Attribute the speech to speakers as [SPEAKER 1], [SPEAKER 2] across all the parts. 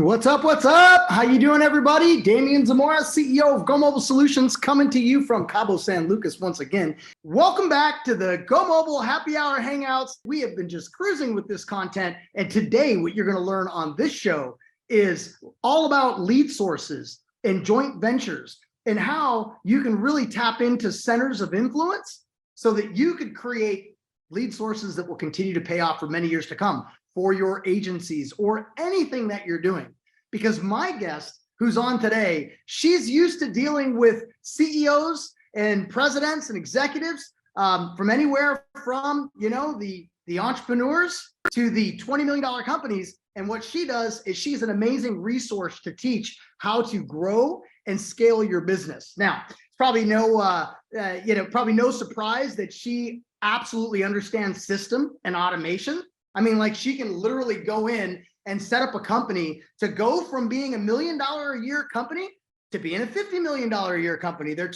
[SPEAKER 1] What's up? What's up? How you doing, everybody? Damien Zamora, CEO of GoMobile Solutions, coming to you from Cabo San Lucas once again. Welcome back to the GoMobile Happy Hour Hangouts. We have been just cruising with this content, and today what you're going to learn on this show is all about lead sources and joint ventures and how you can really tap into centers of influence so that you could create lead sources that will continue to pay off for many years to come for your agencies or anything that you're doing. Because my guest who's on today, she's used to dealing with CEOs and presidents and executives from anywhere from, the entrepreneurs to the $20 million companies. And what she does is she's an amazing resource to teach how to grow and scale your business. Now, it's probably no surprise that she absolutely understands system and automation. I mean, like, she can literally go in and set up a company to go from being $1 million a year company to being a $50 million a year company. They're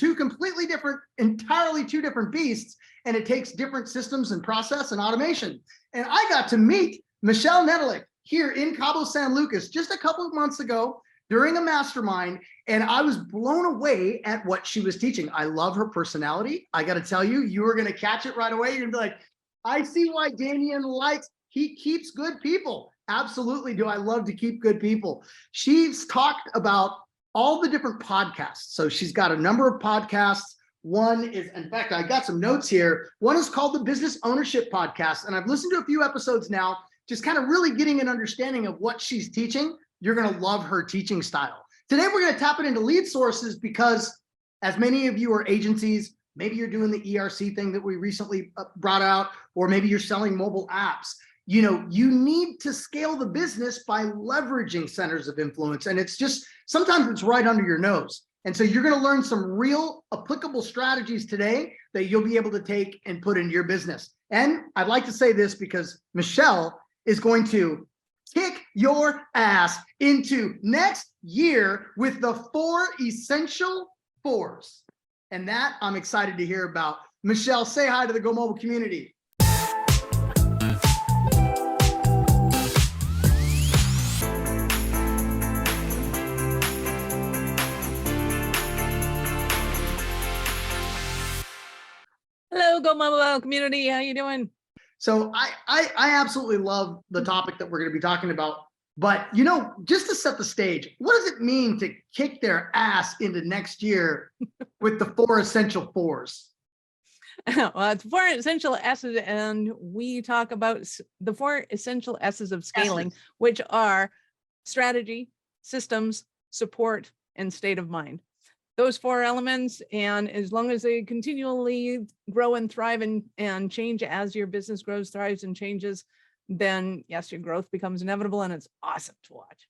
[SPEAKER 1] entirely two different beasts, and it takes different systems and process and automation. And I got to meet Michelle Nedelec here in Cabo San Lucas just a couple of months ago during a mastermind, and I was blown away at what she was teaching. I love her personality. I got to tell you, you were going to catch it right away. You're going to be like, I see why Damien he keeps good people. Absolutely do. I love to keep good people. She's talked about all the different podcasts. So she's got a number of podcasts. One is, in fact, I got some notes here. One is called the Business Ownership Podcast. And I've listened to a few episodes now, just kind of really getting an understanding of what she's teaching. You're going to love her teaching style. Today, we're going to tap it into lead sources because, as many of you are agencies, maybe you're doing the ERC thing that we recently brought out, or maybe you're selling mobile apps. You need to scale the business by leveraging centers of influence. And it's just, sometimes it's right under your nose. And so you're going to learn some real applicable strategies today that you'll be able to take and put into your business. And I'd like to say this because Michelle is going to kick your ass into next year with the 4 essential fours. And that I'm excited to hear about. Michelle, say hi to the GoMobile community.
[SPEAKER 2] Hello, GoMobile community. How you doing?
[SPEAKER 1] So I absolutely love the topic that we're going to be talking about. But, just to set the stage, what does it mean to kick their ass into next year with the 4 essential fours?
[SPEAKER 2] Well, it's 4 essential S's, and we talk about the 4 essential S's of scaling, which are strategy, systems, support, and state of mind. Those 4 elements, and as long as they continually grow and thrive and change as your business grows, thrives, and changes, then yes, your growth becomes inevitable, and it's awesome to watch.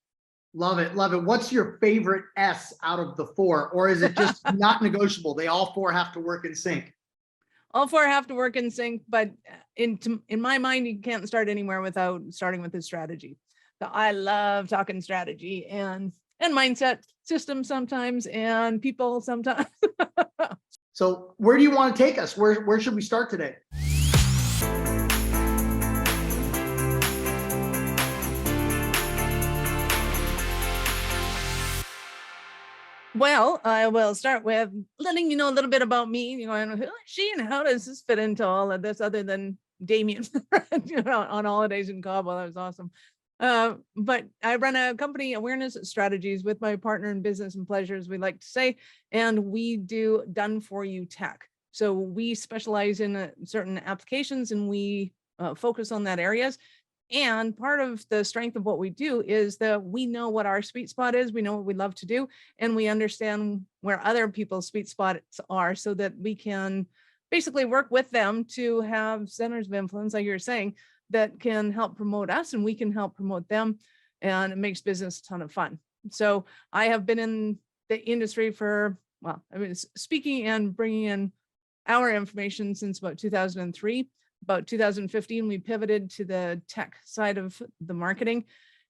[SPEAKER 1] Love it. Love it. What's your favorite S out of the 4? Or is it just not negotiable? They all 4 have to work in sync.
[SPEAKER 2] All 4 have to work in sync, but in my mind, you can't start anywhere without starting with the strategy. So I love talking strategy and mindset, systems sometimes, and people sometimes.
[SPEAKER 1] So where do you want to take us? Where should we start today?
[SPEAKER 2] Well, I will start with letting you know a little bit about me, and who is she and how does this fit into all of this other than Damien on holidays in Cabo. That was awesome. But I run a company, Awareness Strategies, with my partner in business and pleasures, we like to say, and we do done for you tech. So we specialize in certain applications, and we focus on that areas. And part of the strength of what we do is that we know what our sweet spot is. We know what we love to do, and we understand where other people's sweet spots are, so that we can basically work with them to have centers of influence, like you're saying, that can help promote us, and we can help promote them, and it makes business a ton of fun. So I have been in the industry for, speaking and bringing in our information since about 2003. About 2015, we pivoted to the tech side of the marketing,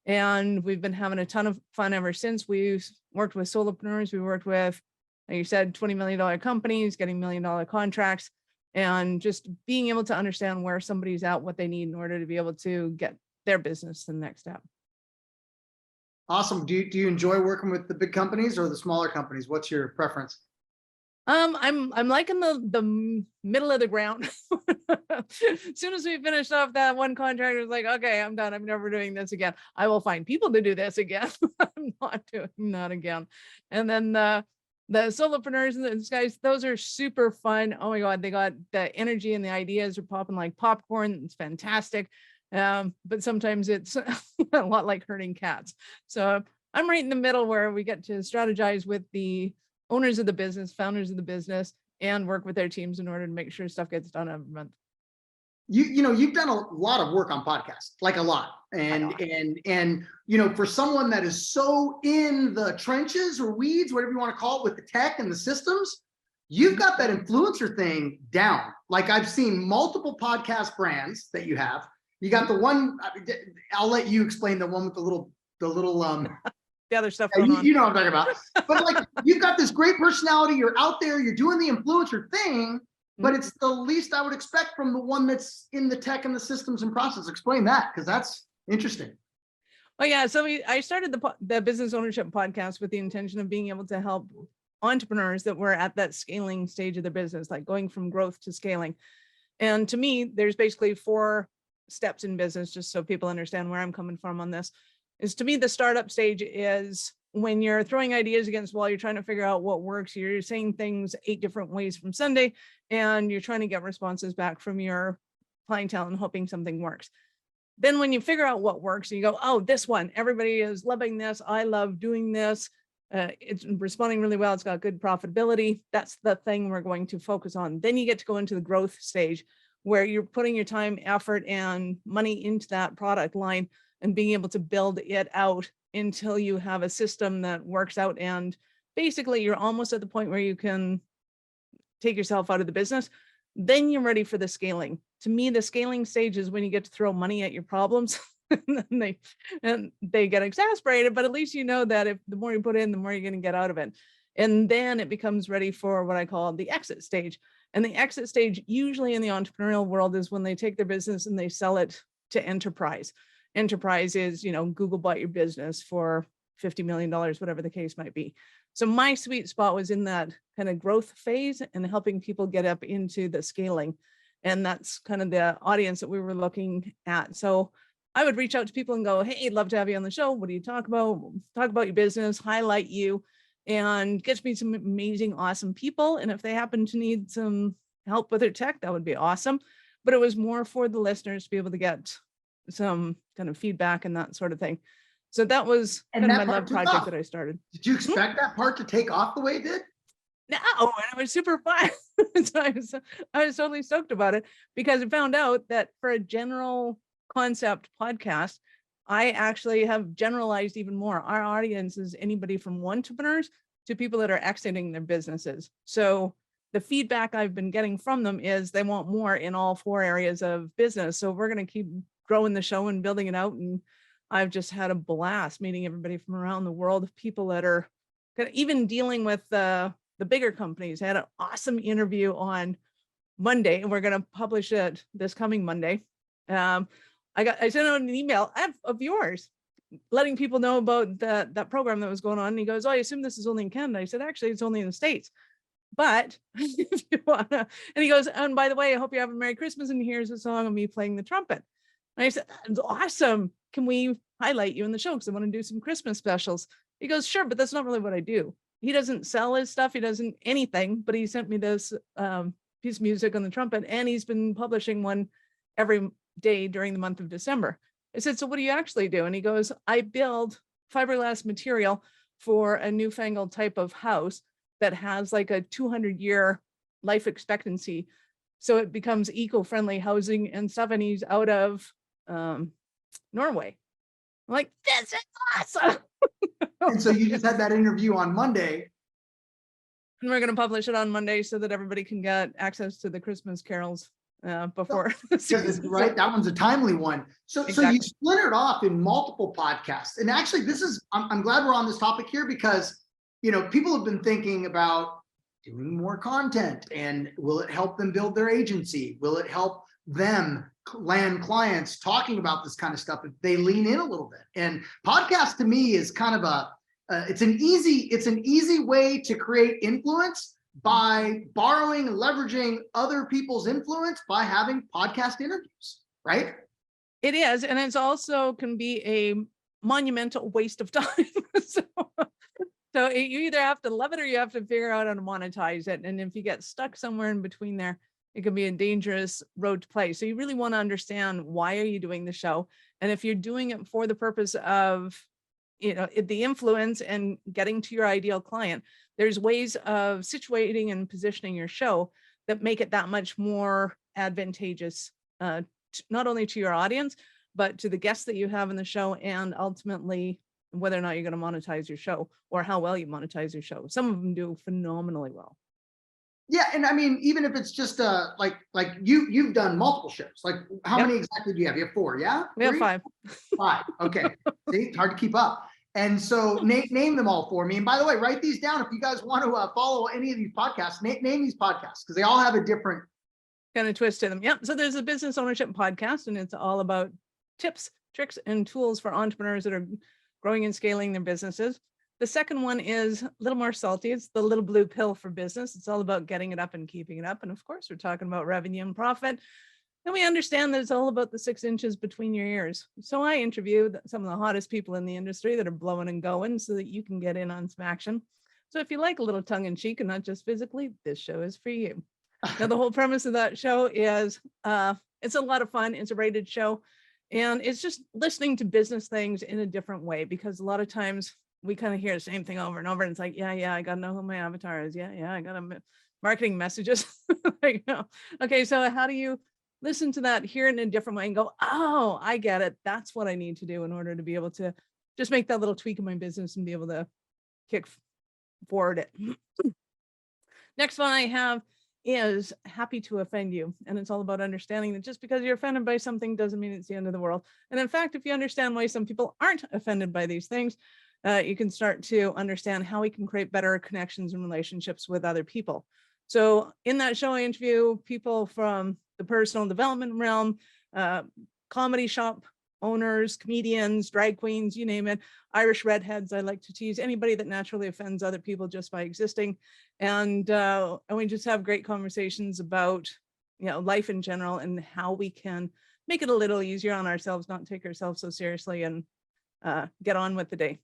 [SPEAKER 2] and we've been having a ton of fun ever since. We've worked with solopreneurs. We worked with, like you said, $20 million companies, getting $1 million contracts, and just being able to understand where somebody's at, what they need in order to be able to get their business to the next step.
[SPEAKER 1] Awesome. Do you enjoy working with the big companies or the smaller companies? What's your preference?
[SPEAKER 2] I'm liking the middle of the ground. As soon as we finished off that one contract, it was like, okay, I'm done. I'm never doing this again. I will find people to do this again. I'm not doing that again. And then the solopreneurs and those guys, those are super fun. Oh my God, they got the energy and the ideas are popping like popcorn. It's fantastic. But sometimes it's a lot like herding cats. So I'm right in the middle where we get to strategize with the owners of the business, founders of the business, and work with their teams in order to make sure stuff gets done every month.
[SPEAKER 1] You've done a lot of work on podcasts, like a lot. And for someone that is so in the trenches or weeds, whatever you want to call it, with the tech and the systems, you've got that influencer thing down. Like I've seen multiple podcast brands that you have. You got the one, I'll let you explain the one with the little
[SPEAKER 2] the other stuff going on.
[SPEAKER 1] You know what I'm talking about. But like, you've got this great personality. You're out there. You're doing the influencer thing, but it's the least I would expect from the one that's in the tech and the systems and process. Explain that, because that's interesting.
[SPEAKER 2] Oh yeah. So I started the business ownership podcast with the intention of being able to help entrepreneurs that were at that scaling stage of their business, like going from growth to scaling. And to me, there's basically 4 steps in business, just so people understand where I'm coming from on this. Is to me, the startup stage is when you're throwing ideas against the wall, you're trying to figure out what works. You're saying things 8 different ways from Sunday, and you're trying to get responses back from your clientele and hoping something works. Then when you figure out what works, you go, oh, this one, everybody is loving this. I love doing this. It's responding really well. It's got good profitability. That's the thing we're going to focus on. Then you get to go into the growth stage where you're putting your time, effort, and money into that product line and being able to build it out until you have a system that works out. And basically you're almost at the point where you can take yourself out of the business. Then you're ready for the scaling. To me, the scaling stage is when you get to throw money at your problems and they get exasperated, but at least you know that if the more you put in, the more you're going to get out of it. And then it becomes ready for what I call the exit stage. And the exit stage, usually in the entrepreneurial world, is when they take their business and they sell it to enterprise. Enterprise is, Google bought your business for $50 million, whatever the case might be. So my sweet spot was in that kind of growth phase and helping people get up into the scaling. And that's kind of the audience that we were looking at. So I would reach out to people and go, hey, I'd love to have you on the show. What do you talk about? Talk about your business, highlight you, and get to meet some amazing, awesome people. And if they happen to need some help with their tech, that would be awesome. But it was more for the listeners to be able to get some kind of feedback and that sort of thing. So that was kind of my love project that I started.
[SPEAKER 1] Did you expect that part to take off the way it did?
[SPEAKER 2] No, and it was super fun. So I was totally stoked about it because I found out that for a general concept podcast, I actually have generalized even more. Our audience is anybody from entrepreneurs to people that are exiting their businesses. So the feedback I've been getting from them is they want more in all 4 areas of business. So we're going to keep growing the show and building it out. And I've just had a blast meeting everybody from around the world, people that are even dealing with the bigger companies. I had an awesome interview on Monday, and we're going to publish it this coming Monday. I sent out an email of yours, letting people know about that program that was going on. And he goes, oh, I assume this is only in Canada. I said, actually, it's only in the States. But if you wanna, and he goes, and by the way, I hope you have a Merry Christmas. And here's a song of me playing the trumpet. And I said, that's awesome. Can we highlight you in the show? Because I want to do some Christmas specials. He goes, sure, but that's not really what I do. He doesn't sell his stuff. He doesn't anything, but he sent me this piece of music on the trumpet, and he's been publishing one every day during the month of December. I said, so what do you actually do? And he goes, I build fiberglass material for a newfangled type of house that has like a 200-year life expectancy. So it becomes eco-friendly housing and stuff. And he's out of Norway. I'm like, this is awesome.
[SPEAKER 1] And so you just had that interview on Monday.
[SPEAKER 2] And we're going to publish it on Monday so that everybody can get access to the Christmas carols before.
[SPEAKER 1] Right, that one's a timely one. So
[SPEAKER 2] Exactly.
[SPEAKER 1] So you splintered off in multiple podcasts. And actually, this is, I'm glad we're on this topic here because, people have been thinking about doing more content, and will it help them build their agency? Will it help them land clients talking about this kind of stuff if they lean in a little bit. And podcast to me is kind of it's an easy way to create influence by borrowing and leveraging other people's influence by having podcast interviews, right?
[SPEAKER 2] It is, and it's also can be a monumental waste of time. So you either have to love it or you have to figure out how to monetize it. And if you get stuck somewhere in between there, it can be a dangerous road to play. So you really want to understand, why are you doing the show? And if you're doing it for the purpose of, the influence and getting to your ideal client, there's ways of situating and positioning your show that make it that much more advantageous, not only to your audience, but to the guests that you have in the show, and ultimately whether or not you're going to monetize your show or how well you monetize your show. Some of them do phenomenally well.
[SPEAKER 1] Yeah, and I mean, even if it's just like you've done multiple shows. Like, how many exactly do you have? You have 4, yeah?
[SPEAKER 2] We have 5.
[SPEAKER 1] 5. Okay. See, it's hard to keep up. And so name them all for me. And by the way, write these down if you guys want to follow any of these podcasts. Name these podcasts because they all have a different
[SPEAKER 2] kind of twist to them. Yep. So there's a business ownership podcast, and it's all about tips, tricks, and tools for entrepreneurs that are growing and scaling their businesses. The second one is a little more salty. It's the little blue pill for business. It's all about getting it up and keeping it up. And of course, we're talking about revenue and profit. And we understand that it's all about the 6 inches between your ears. So I interviewed some of the hottest people in the industry that are blowing and going so that you can get in on some action. So if you like a little tongue in cheek and not just physically, this show is for you. Now, the whole premise of that show is it's a lot of fun. It's a rated show. And it's just listening to business things in a different way, because a lot of times we kind of hear the same thing over and over. And it's like, yeah, I got to know who my avatar is. Yeah, I got to marketing messages. Okay, so how do you listen to that, hear it in a different way and go, oh, I get it. That's what I need to do in order to be able to just make that little tweak in my business and be able to kick forward it. Next one I have is Happy to Offend You. And it's all about understanding that just because you're offended by something doesn't mean it's the end of the world. And in fact, if you understand why some people aren't offended by these things, you can start to understand how we can create better connections and relationships with other people. So in that show, I interview people from the personal development realm, comedy shop owners, comedians, drag queens, you name it, Irish redheads. I like to tease anybody that naturally offends other people just by existing. And we just have great conversations about, life in general and how we can make it a little easier on ourselves, not take ourselves so seriously, and get on with the day.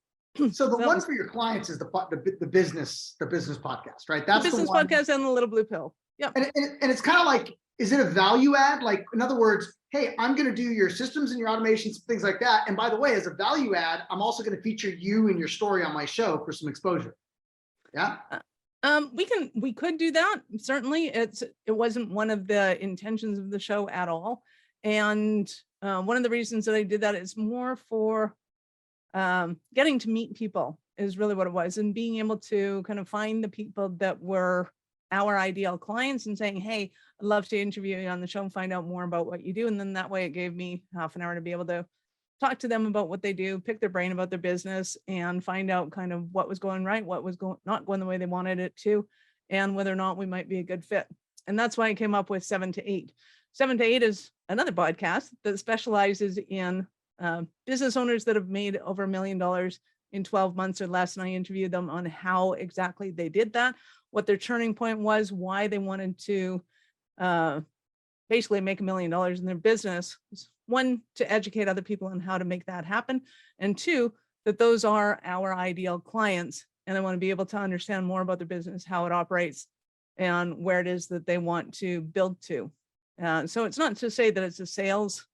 [SPEAKER 1] So the one for your clients is the business podcast, right?
[SPEAKER 2] That's the business podcast and the little blue pill. Yeah.
[SPEAKER 1] And it's kind of like, is it a value add? Like, in other words, hey, I'm going to do your systems and your automations, things like that. And by the way, as a value add, I'm also going to feature you and your story on my show for some exposure. Yeah.
[SPEAKER 2] We could do that. Certainly it wasn't one of the intentions of the show at all. And one of the reasons that I did that is more for getting to meet people is really what it was, and being able to kind of find the people that were our ideal clients and saying, hey, I'd love to interview you on the show and find out more about what you do. And then that way it gave me half an hour to be able to talk to them about what they do, pick their brain about their business, and find out kind of what was going right, what was not going the way they wanted it to, and whether or not we might be a good fit. And that's why I came up with 7 to 8. 7 to 8 is another podcast that specializes in business owners that have made over $1 million in 12 months or less. And I interviewed them on how exactly they did that, what their turning point was, why they wanted to basically make $1 million in their business. 1, to educate other people on how to make that happen. And 2, that those are our ideal clients. And I want to be able to understand more about their business, how it operates, and where it is that they want to build to. So it's not to say that it's a sales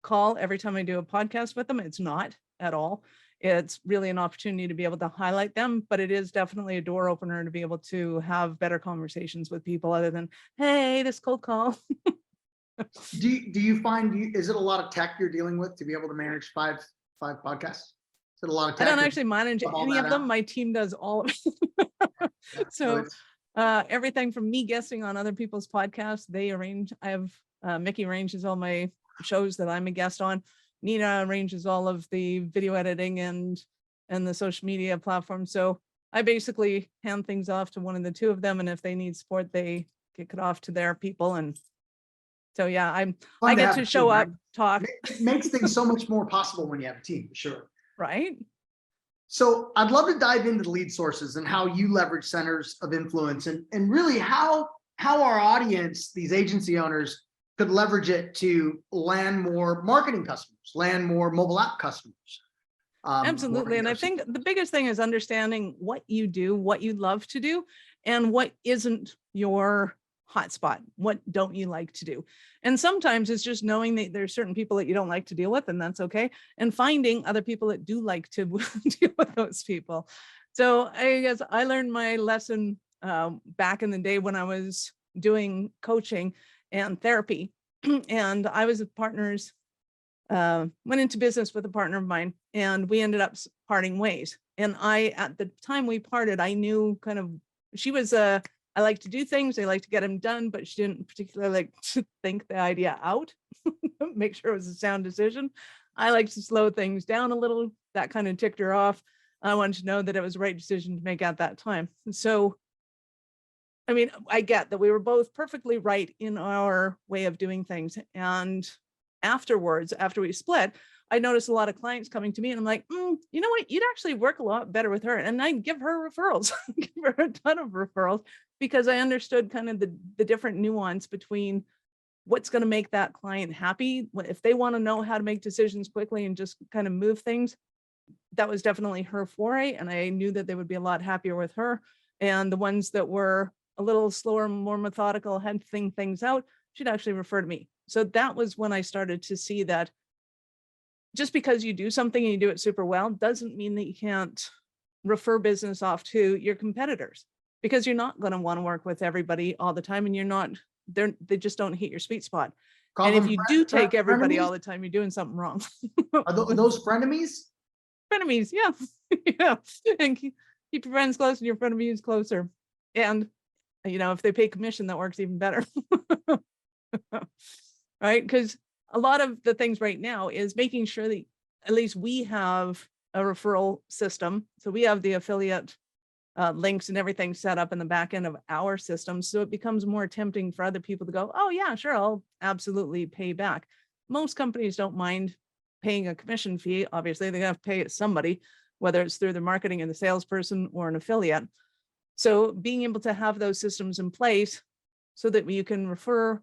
[SPEAKER 2] call every time I do a podcast with them. It's not at all. It's really an opportunity to be able to highlight them, but it is definitely a door opener to be able to have better conversations with people other than, hey, this cold call.
[SPEAKER 1] Do you find, is it a lot of tech you're dealing with to be able to manage five podcasts? Is it a lot of tech?
[SPEAKER 2] I don't actually manage any of them. My team does all of it. So everything from me guesting on other people's podcasts, they arrange. I have Mickey arranges all my shows that I'm a guest on. Nina arranges all of the video editing and the social media platform. So I basically hand things off to one of the 2 of them. And if they need support, they kick it off to their people, and So yeah,
[SPEAKER 1] Fun
[SPEAKER 2] I
[SPEAKER 1] to
[SPEAKER 2] get
[SPEAKER 1] have
[SPEAKER 2] to
[SPEAKER 1] a
[SPEAKER 2] show
[SPEAKER 1] team,
[SPEAKER 2] up,
[SPEAKER 1] right?
[SPEAKER 2] talk,
[SPEAKER 1] It makes things so much more possible when you have a team, for sure.
[SPEAKER 2] right?
[SPEAKER 1] So I'd love to dive into the lead sources and how you leverage centers of influence, and really how our audience, these agency owners, could leverage it to land more marketing customers, land more mobile app customers.
[SPEAKER 2] Absolutely. And I think the biggest thing is understanding what you do, what you love to do, and what isn't your hotspot. What don't you like to do? And sometimes it's just knowing that there's certain people that you don't like to deal with, and that's okay. And finding other people that do like to deal with those people. So I guess I learned my lesson back in the day when I was doing coaching and therapy. And I was with partners, went into business with a partner of mine, and we ended up parting ways. And at the time we parted, I knew kind of, she was I like to do things, I like to get them done, but she didn't particularly like to think the idea out, make sure it was a sound decision. I like to slow things down a little. That kind of ticked her off. I wanted to know that it was the right decision to make at that time. So, I mean, I get that we were both perfectly right in our way of doing things. And afterwards, after we split, I noticed a lot of clients coming to me, and I'm like, you know what, you'd actually work a lot better with her. And I'd give her referrals, give her a ton of referrals, because I understood kind of the different nuance between what's going to make that client happy. If they want to know how to make decisions quickly and just kind of move things, that was definitely her foray. And I knew that they would be a lot happier with her. And the ones that were a little slower, more methodical, had to think things out, she'd actually refer to me. So that was when I started to see that just because you do something and you do it super well doesn't mean that you can't refer business off to your competitors, because you're not going to want to work with everybody all the time, and they just don't hit your sweet spot.
[SPEAKER 1] Call
[SPEAKER 2] And if
[SPEAKER 1] them
[SPEAKER 2] you do take everybody
[SPEAKER 1] frenemies?
[SPEAKER 2] all the time, you're doing something wrong.
[SPEAKER 1] Are those frenemies?
[SPEAKER 2] Frenemies, yeah. Yeah. And keep your friends close and your frenemies closer. And if they pay commission, that works even better. Right? Because a lot of the things right now is making sure that at least we have a referral system. So we have the affiliate links and everything set up in the back end of our system. So it becomes more tempting for other people to go, oh yeah, sure, I'll absolutely pay back. Most companies don't mind paying a commission fee. Obviously, they have to pay it somebody, whether it's through the marketing and the salesperson or an affiliate. So being able to have those systems in place so that you can refer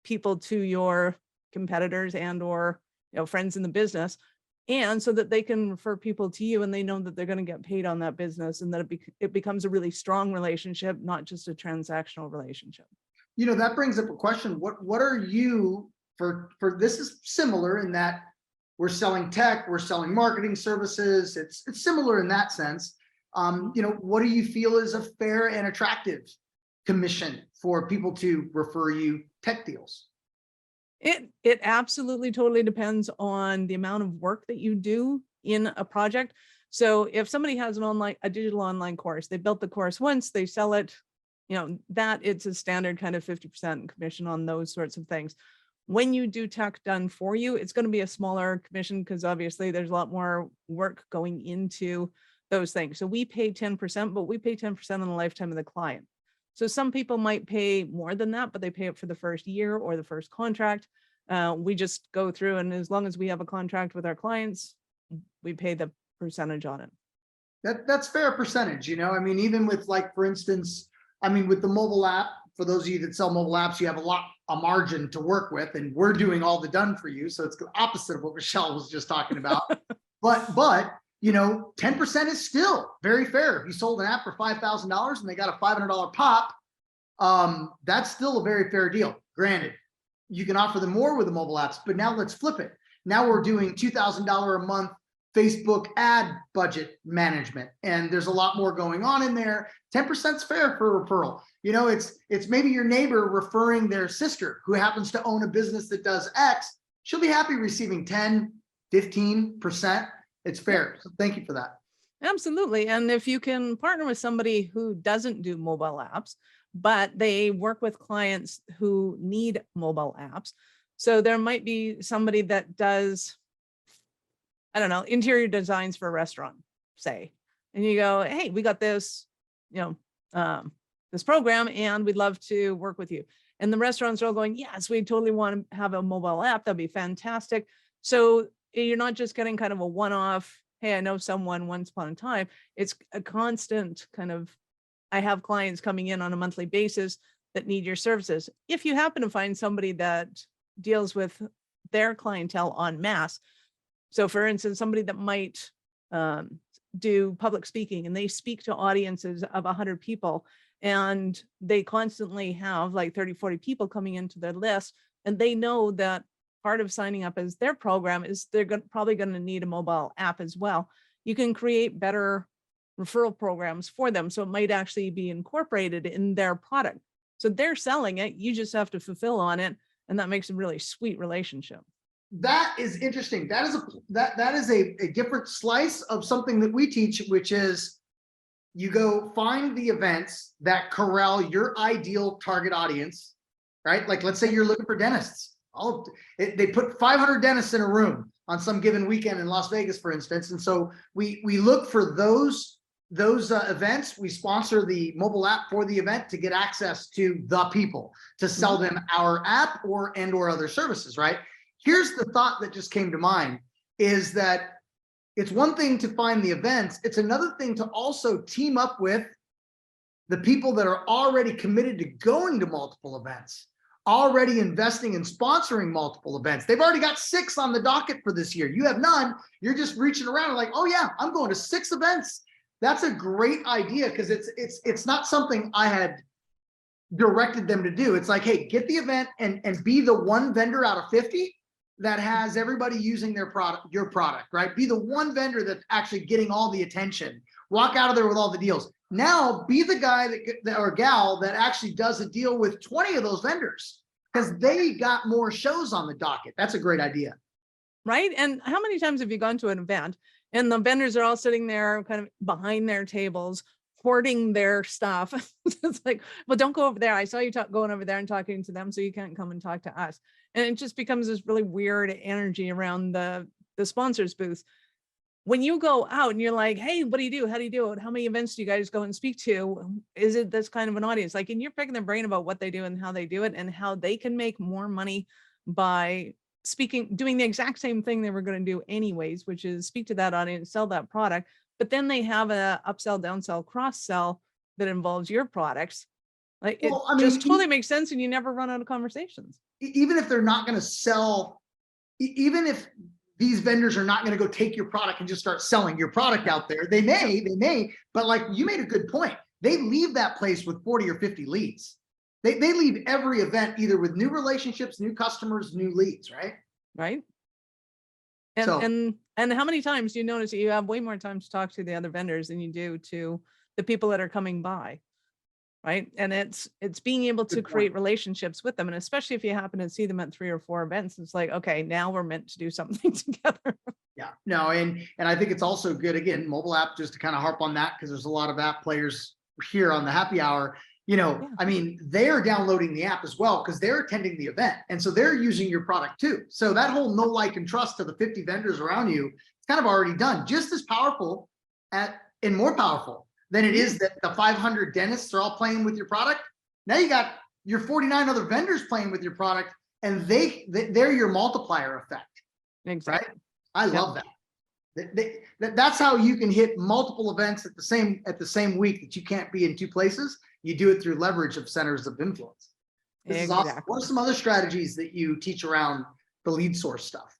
[SPEAKER 2] people to your competitors and or friends in the business, and so that they can refer people to you and they know that they're going to get paid on that business, and that it becomes a really strong relationship, not just a transactional relationship.
[SPEAKER 1] That brings up a question. What are you for this is similar in that we're selling tech, we're selling marketing services. It's similar in that sense. What do you feel is a fair and attractive commission for people to refer you tech deals?
[SPEAKER 2] It absolutely totally depends on the amount of work that you do in a project. So if somebody has a digital online course, they built the course once, they sell it, that it's a standard kind of 50% commission on those sorts of things. When you do tech done for you, it's going to be a smaller commission, because obviously there's a lot more work going into those things. So we pay 10%, but we pay 10% on the lifetime of the client. So some people might pay more than that, but they pay it for the first year or the first contract. We just go through, and as long as we have a contract with our clients, we pay the percentage on it.
[SPEAKER 1] That's fair percentage. Even with, like, for instance, with the mobile app, for those of you that sell mobile apps, you have a margin to work with, and we're doing all the done for you. So it's the opposite of what Michelle was just talking about. but 10% is still very fair. If you sold an app for $5,000 and they got a $500 pop, that's still a very fair deal. Granted, you can offer them more with the mobile apps, but now let's flip it. Now we're doing $2,000 a month Facebook ad budget management, and there's a lot more going on in there. 10% is fair for a referral. It's maybe your neighbor referring their sister who happens to own a business that does X. She'll be happy receiving 10, 15%. It's fair. So thank you for that.
[SPEAKER 2] Absolutely. And if you can partner with somebody who doesn't do mobile apps, but they work with clients who need mobile apps. So there might be somebody that does, I don't know, interior designs for a restaurant, say, and you go, hey, we got this, this program, and we'd love to work with you. And the restaurants are all going, yes, we totally want to have a mobile app. That'd be fantastic. So you're not just getting kind of a one-off, hey, I know someone once upon a time. It's a constant kind of, I have clients coming in on a monthly basis that need your services. If you happen to find somebody that deals with their clientele en masse, so for instance, somebody that might do public speaking and they speak to audiences of 100 people and they constantly have like 30, 40 people coming into their list, and they know that part of signing up as their program is they're probably going to need a mobile app as well. You can create better referral programs for them. So it might actually be incorporated in their product. So they're selling it. You just have to fulfill on it. And that makes a really sweet relationship.
[SPEAKER 1] That is interesting. That is a different slice of something that we teach, which is you go find the events that corral your ideal target audience, right? Like, let's say you're looking for dentists. They put 500 dentists in a room on some given weekend in Las Vegas, for instance. And so we look for those events. We sponsor the mobile app for the event to get access to the people, to sell them our app or other services, right? Here's the thought that just came to mind, is that it's one thing to find the events. It's another thing to also team up with the people that are already committed to going to multiple events, already investing in sponsoring multiple events. They've already got 6 on the docket for this year. You have none. You're just reaching around and like, oh yeah, I'm going to 6 events. That's a great idea, because it's not something I had directed them to do. It's like, hey, get the event and be the one vendor out of 50 that has everybody using their product, your product, right? Be the one vendor that's actually getting all the attention. Walk out of there with all the deals. Now be the guy that or gal that actually does a deal with 20 of those vendors, because they got more shows on the docket. That's a great idea.
[SPEAKER 2] Right? And how many times have you gone to an event and the vendors are all sitting there kind of behind their tables, hoarding their stuff? It's like, well, don't go over there. I saw you going over there and talking to them, so you can't come and talk to us. And it just becomes this really weird energy around the sponsors booth. When you go out and you're like, hey, what do you do? How do you do it? How many events do you guys go and speak to? Is it this kind of an audience? Like, and you're picking their brain about what they do and how they do it and how they can make more money by doing the exact same thing they were going to do anyways, which is speak to that audience, sell that product. But then they have a upsell, downsell, cross sell that involves your products. Like, well, it just totally makes sense, and you never run out of conversations.
[SPEAKER 1] Even if they're not going to sell, even if these vendors are not going to go take your product and just start selling your product out there, they may, but like you made a good point. They leave that place with 40 or 50 leads. They leave every event either with new relationships, new customers, new leads, right?
[SPEAKER 2] Right. And how many times do you notice that you have way more time to talk to the other vendors than you do to the people that are coming by? Right. And it's being able to create relationships with them. And especially if you happen to see them at 3 or 4 events, it's like, okay, now we're meant to do something together.
[SPEAKER 1] Yeah, no. And I think it's also good, again, mobile app, just to kind of harp on that, because there's a lot of app players here on the happy hour. You know, yeah. I mean, they're downloading the app as well because they're attending the event. And so they're using your product too. So that whole know, like, and trust to the 50 vendors around you, it's kind of already done. Just as powerful and more powerful than it is that the 500 dentists are all playing with your product. Now you got your 49 other vendors playing with your product, and they're your multiplier effect.
[SPEAKER 2] Exactly.
[SPEAKER 1] Right? I love that. That's how you can hit multiple events at the same week that you can't be in 2 places. You do it through leverage of centers of influence. This is awesome. What are some other strategies that you teach around the lead source stuff?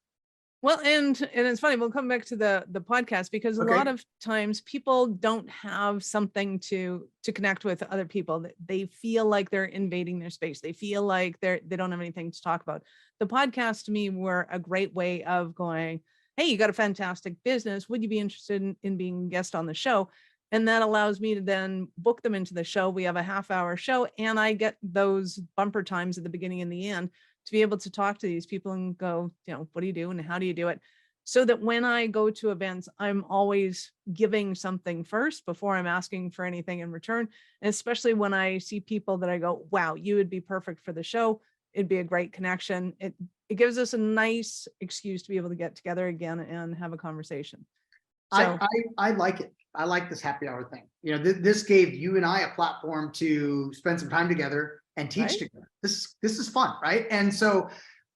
[SPEAKER 2] Well, and it's funny, we'll come back to the podcast, because a lot of times people don't have something to connect with other people. They feel like they're invading their space. They feel like they don't have anything to talk about. The podcast to me were a great way of going, hey, you got a fantastic business. Would you be interested in being a guest on the show? And that allows me to then book them into the show. We have a half-hour show, and I get those bumper times at the beginning and the end to be able to talk to these people and go, you know, what do you do and how do you do it? So that when I go to events, I'm always giving something first before I'm asking for anything in return. And especially when I see people that I go, wow, you would be perfect for the show. It'd be a great connection. It gives us a nice excuse to be able to get together again and have a conversation. So,
[SPEAKER 1] I like it. I like this happy hour thing. You know, this gave you and I a platform to spend some time together, and teach together. This is fun, right? And so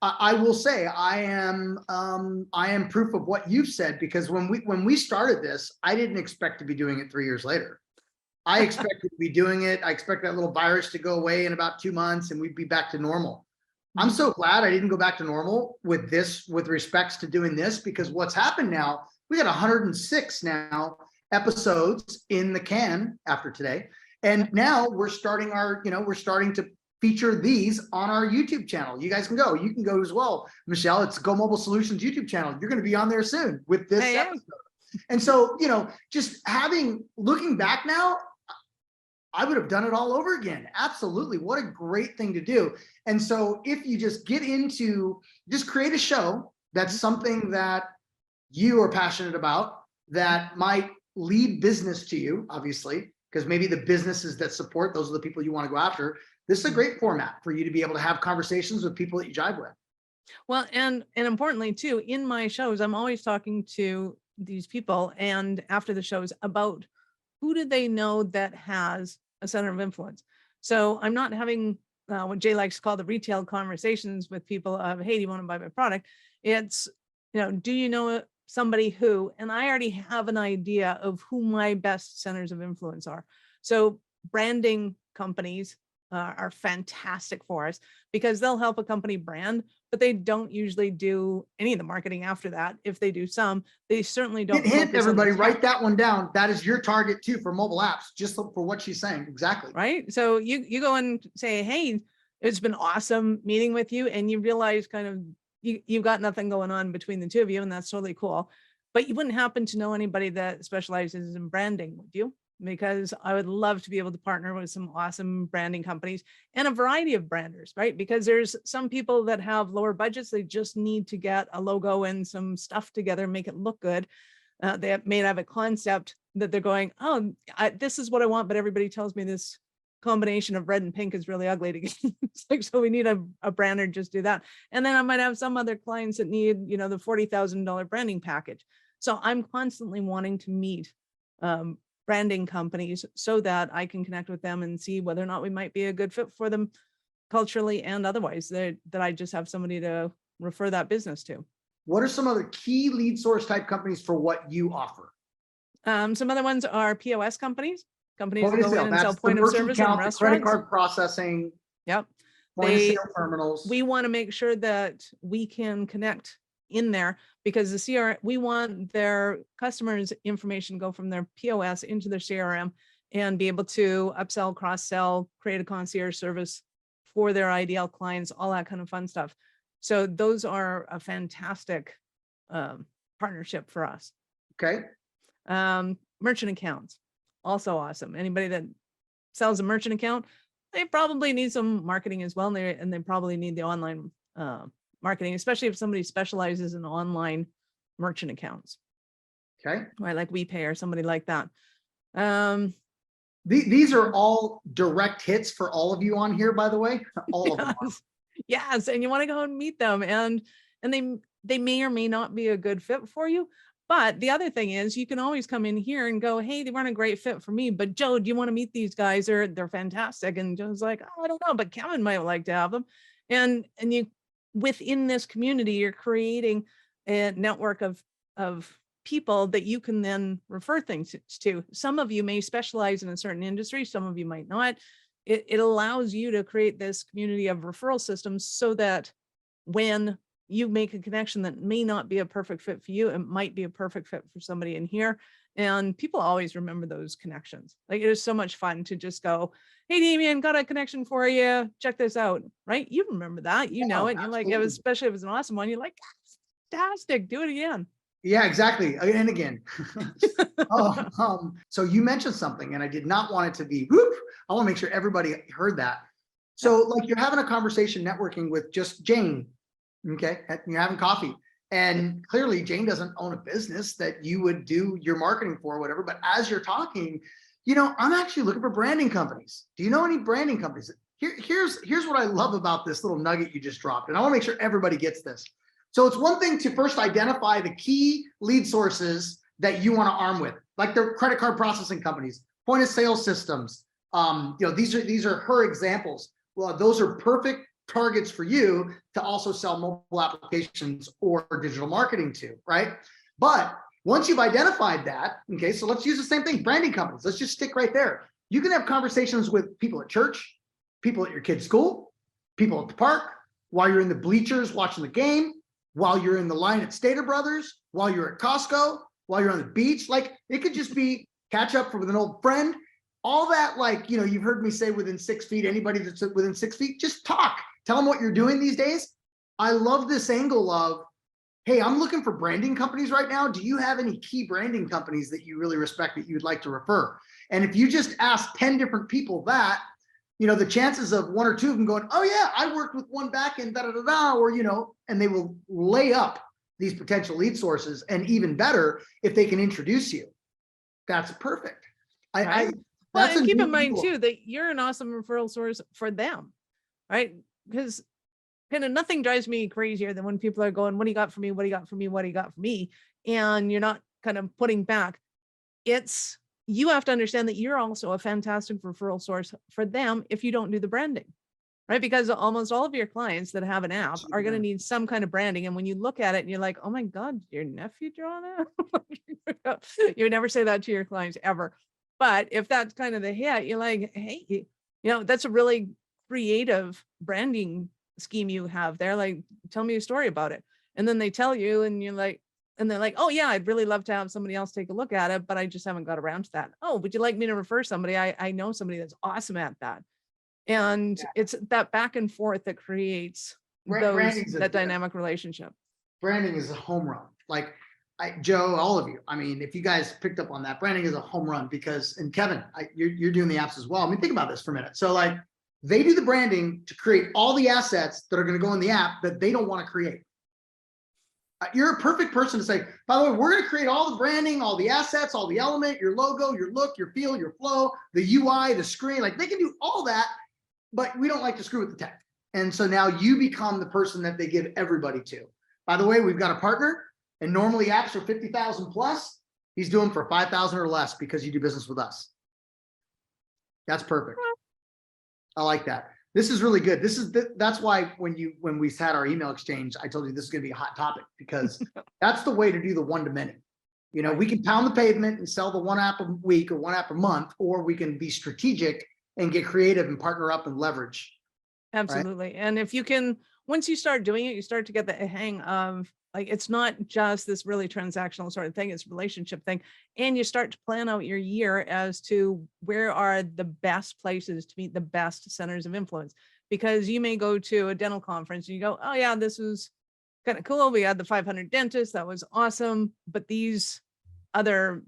[SPEAKER 1] I will say I am proof of what you've said, because when we started this, I didn't expect to be doing it 3 years later. I expected to be doing it. I expect that little virus to go away in about 2 months and we'd be back to normal. I'm so glad I didn't go back to normal with this, with respects to doing this, because what's happened now, we got 106 now episodes in the can after today. And now we're starting we're starting to feature these on our YouTube channel. You guys can go. You can go as well, Michelle. It's GoMobile Solutions YouTube channel. You're going to be on there soon with this episode. And so, just looking back now, I would have done it all over again. Absolutely. What a great thing to do. And so if you just just create a show that's something that you are passionate about, that might lead business to you, obviously, because maybe the businesses that support, those are the people you want to go after. This is a great format for you to be able to have conversations with people that you jive with.
[SPEAKER 2] Well, and importantly too, in my shows, I'm always talking to these people, and after the shows, about who do they know that has a center of influence. So I'm not having what Jay likes to call the retail conversations with people of, hey, do you want to buy my product? It's, do you know somebody who, and I already have an idea of who my best centers of influence are. So branding companies are fantastic for us, because they'll help a company brand, but they don't usually do any of the marketing after that. If they do some, they certainly don't.
[SPEAKER 1] Hint, everybody, write that one down. That is your target too for mobile apps, just for what she's saying. Exactly.
[SPEAKER 2] Right. So you go and say, hey, it's been awesome meeting with you. And you realize kind of you've got nothing going on between the two of you, and that's totally cool. But you wouldn't happen to know anybody that specializes in branding, would you? Because I would love to be able to partner with some awesome branding companies and a variety of branders, right? Because there's some people that have lower budgets. They just need to get a logo and some stuff together, make it look good. They may have a concept that they're going, oh, this is what I want, but everybody tells me this combination of red and pink is really ugly to get. It's like, so we need a brander, just do that. And then I might have some other clients that need, the $40,000 branding package. So I'm constantly wanting to meet branding companies so that I can connect with them and see whether or not we might be a good fit for them culturally and otherwise, that I just have somebody to refer that business to.
[SPEAKER 1] What are some other key lead source type companies for what you offer?
[SPEAKER 2] Some other ones are POS companies that go in and sell
[SPEAKER 1] That's
[SPEAKER 2] point of service in restaurants.
[SPEAKER 1] Credit card processing.
[SPEAKER 2] Yep.
[SPEAKER 1] Point of sale terminals.
[SPEAKER 2] We want to make sure that we can connect in there, because we want their customers' information go from their POS into their CRM and be able to upsell, cross-sell, create a concierge service for their ideal clients, all that kind of fun stuff. So those are a fantastic partnership for us.
[SPEAKER 1] Okay.
[SPEAKER 2] Merchant accounts, also awesome. Anybody that sells a merchant account, they probably need some marketing as well, and they probably need the online marketing, especially if somebody specializes in online merchant accounts.
[SPEAKER 1] Okay.
[SPEAKER 2] Right, like WePay or somebody like that.
[SPEAKER 1] These are all direct hits for all of you on here, by the way. All of them are.
[SPEAKER 2] Yes, and you want to go and meet them, and they may or may not be a good fit for you. But the other thing is, you can always come in here and go, hey, they weren't a great fit for me, but Joe, do you want to meet these guys? They're fantastic. And Joe's like, oh, I don't know, but Kevin might like to have them. And you, within this community, you're creating a network of people that you can then refer things to. Some of you may specialize in a certain industry, some of you might not. It allows you to create this community of referral systems so that when you make a connection that may not be a perfect fit for you, it might be a perfect fit for somebody in here. And people always remember those connections. Like, it is so much fun to just go, hey, Damien, got a connection for you. Check this out, right? You remember that, you know it. You're like, especially if it's an awesome one, you're like, fantastic, do it again.
[SPEAKER 1] Yeah, exactly. And again. So you mentioned something, and I did not want it to be, whoop. I want to make sure everybody heard that. So like, you're having a conversation networking with just Jane, okay? You're having coffee. And clearly Jane doesn't own a business that you would do your marketing for or whatever. But as you're talking, I'm actually looking for branding companies. Do you know any branding companies? Here's what I love about this little nugget you just dropped. And I want to make sure everybody gets this. So it's one thing to first identify the key lead sources that you want to arm with, like the credit card processing companies, point of sale systems. These are her examples. well, those are perfect targets for you to also sell mobile applications or digital marketing to, right? But once you've identified that, okay, so let's use the same thing, branding companies. Let's just stick right there. You can have conversations with people at church, people at your kid's school, people at the park, while you're in the bleachers watching the game, while you're in the line at Stater Brothers, while you're at Costco, while you're on the beach. Like, it could just be catch up with an old friend. All that, like, you know, you've heard me say within 6 feet, anybody that's within 6 feet, just talk. Tell them what you're doing these days. I love this angle of, hey, I'm looking for branding companies right now. Do you have any key branding companies that you really respect that you'd like to refer? And if you just ask 10 different people that, you know, the chances of 1 or 2 of them going, oh yeah, I worked with one back in da-da-da-da, or, you know, and they will lay up these potential lead sources. And even better, if they can introduce you, that's perfect.
[SPEAKER 2] Right. Well, and keep in mind too, that you're an awesome referral source for them, right? Because kind of nothing drives me crazier than when people are going, what do you got for me? What do you got for me? What do you got for me? And you're not kind of putting back. It's, you have to understand that you're also a fantastic referral source for them if you don't do the branding, right? Because almost all of your clients that have an app are going to need some kind of branding. And when you look at it and you're like, oh my God, your nephew drawn it? You never say that to your clients ever. But if that's kind of the hit, you're like, hey, you know, that's a really creative branding scheme you have there. Like, tell me a story about it. And then they tell you and you're like, and they're like, oh yeah, I'd really love to have somebody else take a look at it, but I just haven't got around to that. Oh, would you like me to refer somebody? I know somebody that's awesome at that. And it's that back and forth that creates that dynamic relationship.
[SPEAKER 1] Branding is a home run. Like, Joe, all of you, I mean, if you guys picked up on that, branding is a home run because, and Kevin, you're doing the apps as well. I mean, think about this for a minute. So like, they do the branding to create all the assets that are going to go in the app that they don't want to create. You're a perfect person to say, by the way, we're going to create all the branding, all the assets, all the element, your logo, your look, your feel, your flow, the UI, the screen. Like, they can do all that, but we don't like to screw with the tech. And so now you become the person that they give everybody to. By the way, we've got a partner, and normally apps are 50,000 plus. He's doing for 5,000 or less because you do business with us. That's perfect. I like that. This is really good. That's why when we had our email exchange, I told you this is going to be a hot topic, because that's the way to do the one-to-many. You know, we can pound the pavement and sell the 1 app a week or 1 app a month, or we can be strategic and get creative and partner up and leverage.
[SPEAKER 2] Absolutely. Right? And if you can, once you start doing it, you start to get the hang of, like, it's not just this really transactional sort of thing, it's a relationship thing. And you start to plan out your year as to where are the best places to meet the best centers of influence. Because you may go to a dental conference and you go, oh yeah, this was kind of cool. We had the 500 dentists. That was awesome. But these other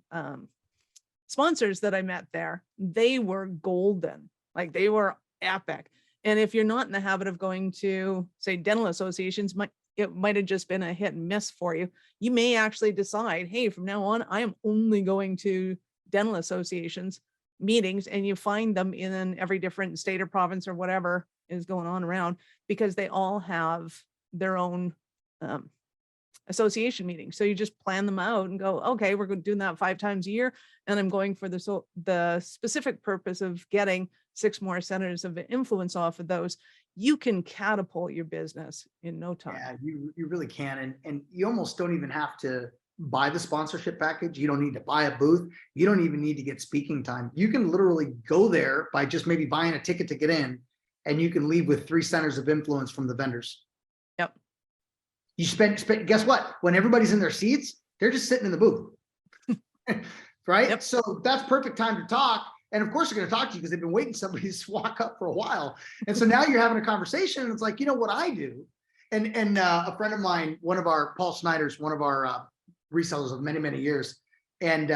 [SPEAKER 2] sponsors that I met there, they were golden. Like, they were epic. And if you're not in the habit of going to, say, dental associations, it might have just been a hit and miss for you. You may actually decide, hey, from now on, I am only going to dental associations meetings, and you find them in every different state or province or whatever is going on around, because they all have their own association meetings. So you just plan them out and go, okay, we're doing that 5 times a year. And I'm going for the specific purpose of getting 6 more centers of influence off of those. You can catapult your business in no time.
[SPEAKER 1] Yeah, you really can. And you almost don't even have to buy the sponsorship package. You don't need to buy a booth. You don't even need to get speaking time. You can literally go there by just maybe buying a ticket to get in, and you can leave with 3 centers of influence from the vendors.
[SPEAKER 2] Yep.
[SPEAKER 1] You spend guess what? When everybody's in their seats, they're just sitting in the booth. Right? Yep. So that's perfect time to talk. And of course, they're going to talk to you because they've been waiting somebody to walk up for a while. And so now you're having a conversation, and it's like, you know what I do? And a friend of mine, Paul Snyder's one of our resellers of many, many years. And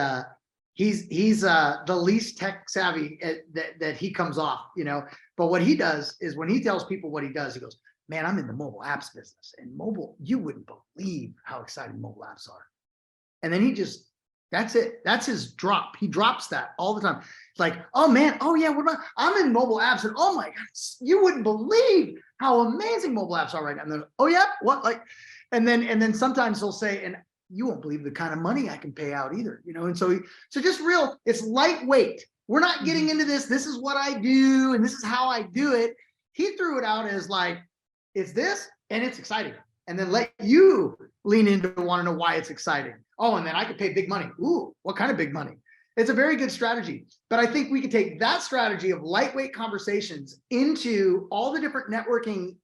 [SPEAKER 1] he's the least tech savvy that he comes off, you know. But what he does is, when he tells people what he does, he goes, man, I'm in the mobile apps business, and mobile, you wouldn't believe how exciting mobile apps are. And then that's it. That's his drop. He drops that all the time. It's like, oh man, oh yeah, I'm in mobile apps, and oh my God, you wouldn't believe how amazing mobile apps are right now. And then, oh yeah, what? Like, and then sometimes he'll say, and you won't believe the kind of money I can pay out either, you know? And so just it's lightweight. We're not getting into this. This is what I do, and this is how I do it. He threw it out as like, it's this and it's exciting. And then let you lean into want to know why it's exciting. Oh, and then I could pay big money. Ooh, what kind of big money? It's a very good strategy. But I think we could take that strategy of lightweight conversations into all the different networking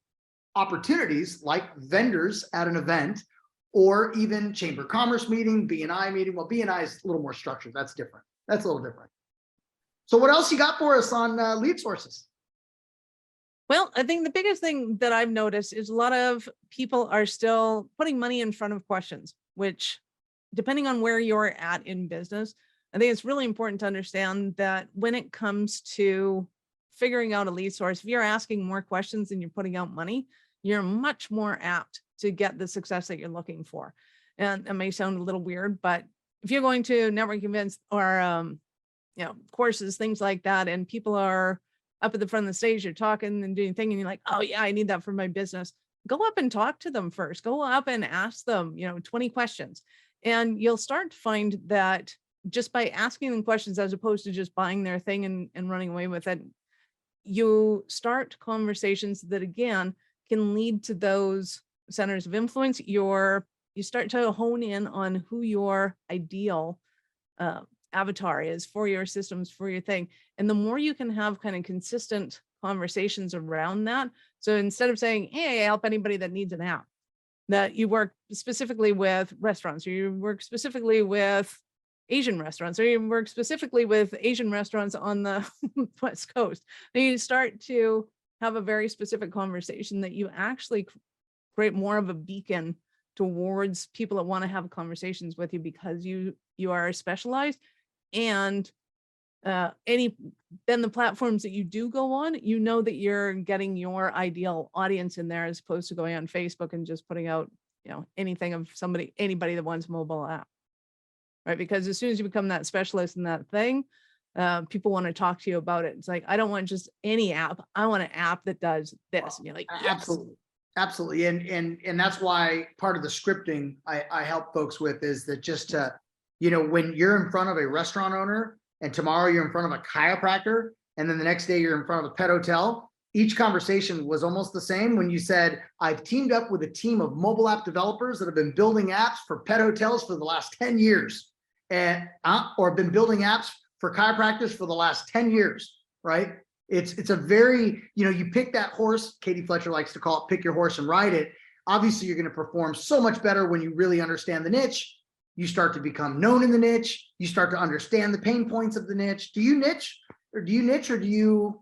[SPEAKER 1] opportunities like vendors at an event, or even chamber of commerce meeting, BNI meeting. Well, BNI is a little more structured. That's different. That's a little different. So what else you got for us on lead sources?
[SPEAKER 2] Well, I think the biggest thing that I've noticed is a lot of people are still putting money in front of questions, which depending on where you're at in business, I think it's really important to understand that when it comes to figuring out a lead source, if you're asking more questions than you're putting out money, you're much more apt to get the success that you're looking for. And it may sound a little weird, but if you're going to networking events or courses, things like that, and people are up at the front of the stage, you're talking and doing things, and you're like, oh yeah, I need that for my business. Go up and talk to them first. Go up and ask them, 20 questions. And you'll start to find that just by asking them questions, as opposed to just buying their thing and running away with it, you start conversations that again can lead to those centers of influence. You start to hone in on who your ideal avatar is for your systems, for your thing. And the more you can have kind of consistent conversations around that. So instead of saying, hey, I help anybody that needs an app, that you work specifically with restaurants, or you work specifically with Asian restaurants, or you work specifically with Asian restaurants on the West Coast, then you start to have a very specific conversation that you actually create more of a beacon towards people that want to have conversations with you, because you are specialized. And then the platforms that you do go on, that you're getting your ideal audience in there, as opposed to going on Facebook and just putting out, anything of anybody that wants a mobile app, right? Because as soon as you become that specialist in that thing, people want to talk to you about it. It's like, I don't want just any app. I want an app that does this. And you're like, yes.
[SPEAKER 1] Absolutely. And that's why part of the scripting I help folks with is that just to, when you're in front of a restaurant owner, and tomorrow you're in front of a chiropractor, and then the next day you're in front of a pet hotel, each conversation was almost the same when you said, I've teamed up with a team of mobile app developers that have been building apps for pet hotels for the last 10 years, or been building apps for chiropractors for the last 10 years, right? It's a very, you pick that horse, Katie Fletcher likes to call it, pick your horse and ride it. Obviously, you're going to perform so much better when you really understand the niche. You start to become known in the niche. You start to understand the pain points of the niche. Do you niche, or do you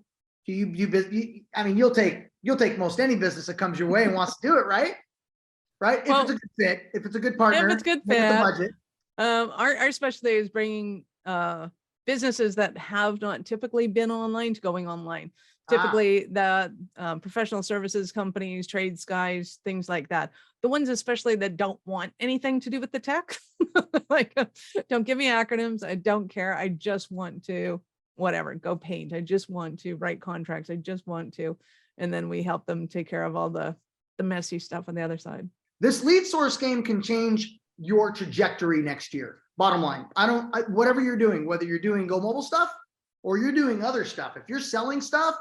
[SPEAKER 1] I mean, you'll take most any business that comes your way and wants to do it, right? Right? If it's a good fit, if it's a good partner,
[SPEAKER 2] if it's good fit, the budget. Our specialty is bringing businesses that have not typically been online to going online. Typically the professional services companies, trades guys, things like that. The ones especially that don't want anything to do with the tech, like don't give me acronyms. I don't care. I just want to go paint. I just want to write contracts. I just want to, and then we help them take care of all the messy stuff on the other side.
[SPEAKER 1] This lead source game can change your trajectory next year. Bottom line, whatever you're doing, whether you're doing GoMobile stuff or you're doing other stuff, if you're selling stuff,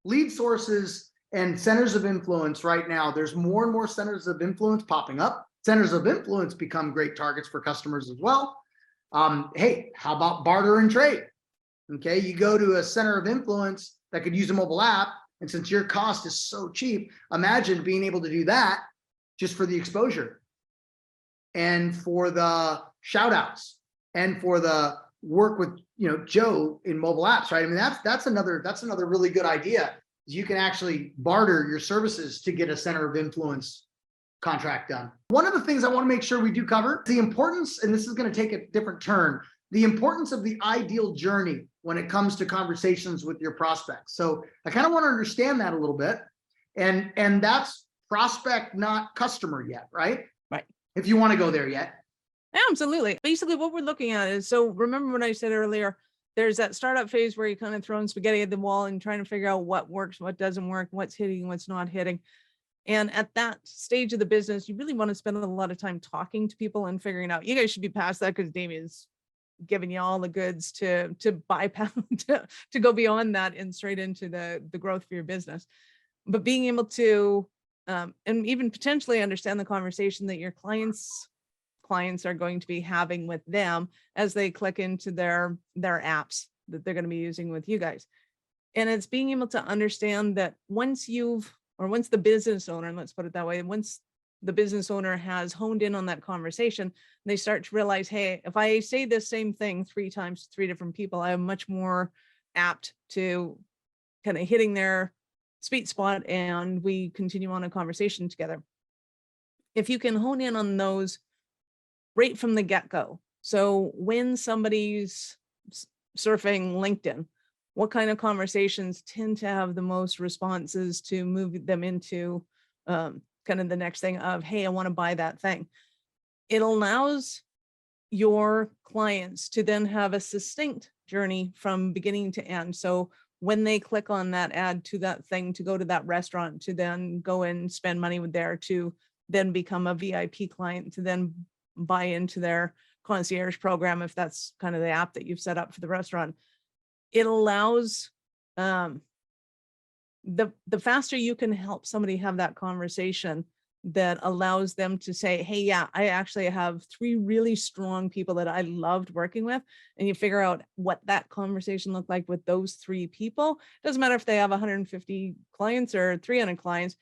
[SPEAKER 1] lead sources and centers of influence right now, there's more and more centers of influence popping up. Centers of influence become great targets for customers as well. Hey, how about barter and trade? Okay, you go to a center of influence that could use a mobile app, and since your cost is so cheap, imagine being able to do that just for the exposure and for the shout outs and for the work with Joe in mobile apps, right? I mean, that's another really good idea. You can actually barter your services to get a center of influence contract done. One of the things I want to make sure we do cover the importance, and this is going to take a different turn, the importance of the ideal journey when it comes to conversations with your prospects. So I kind of want to understand that a little bit, and that's prospect, not customer yet, right?
[SPEAKER 2] Right.
[SPEAKER 1] If you want to go there yet.
[SPEAKER 2] Absolutely. Basically, what we're looking at is, so remember when I said earlier, there's that startup phase where you're kind of throwing spaghetti at the wall and trying to figure out what works, what doesn't work, what's hitting, what's not hitting. And at that stage of the business, you really want to spend a lot of time talking to people and figuring out, you guys should be past that because Damien's giving you all the goods to bypass, to go beyond that and straight into the growth for your business. but being able to, and even potentially understand the conversation that your clients are going to be having with them as they click into their apps that they're going to be using with you guys. And it's being able to understand that once the business owner, and let's put it that way, once the business owner has honed in on that conversation, they start to realize, hey, if I say this same thing 3 times to 3 different people, I am much more apt to kind of hitting their sweet spot, and we continue on a conversation together. If you can hone in on those right from the get-go. So when somebody's surfing LinkedIn, what kind of conversations tend to have the most responses to move them into kind of the next thing of, hey, I want to buy that thing. It allows your clients to then have a succinct journey from beginning to end. So when they click on that ad to that thing, to go to that restaurant, to then go and spend money with there, to then become a VIP client, to then buy into their concierge program, if that's kind of the app that you've set up for the restaurant, it allows the faster you can help somebody have that conversation that allows them to say, hey, yeah, I actually have 3 really strong people that I loved working with. And you figure out what that conversation looked like with those 3 people. Doesn't matter if they have 150 clients or 300 clients.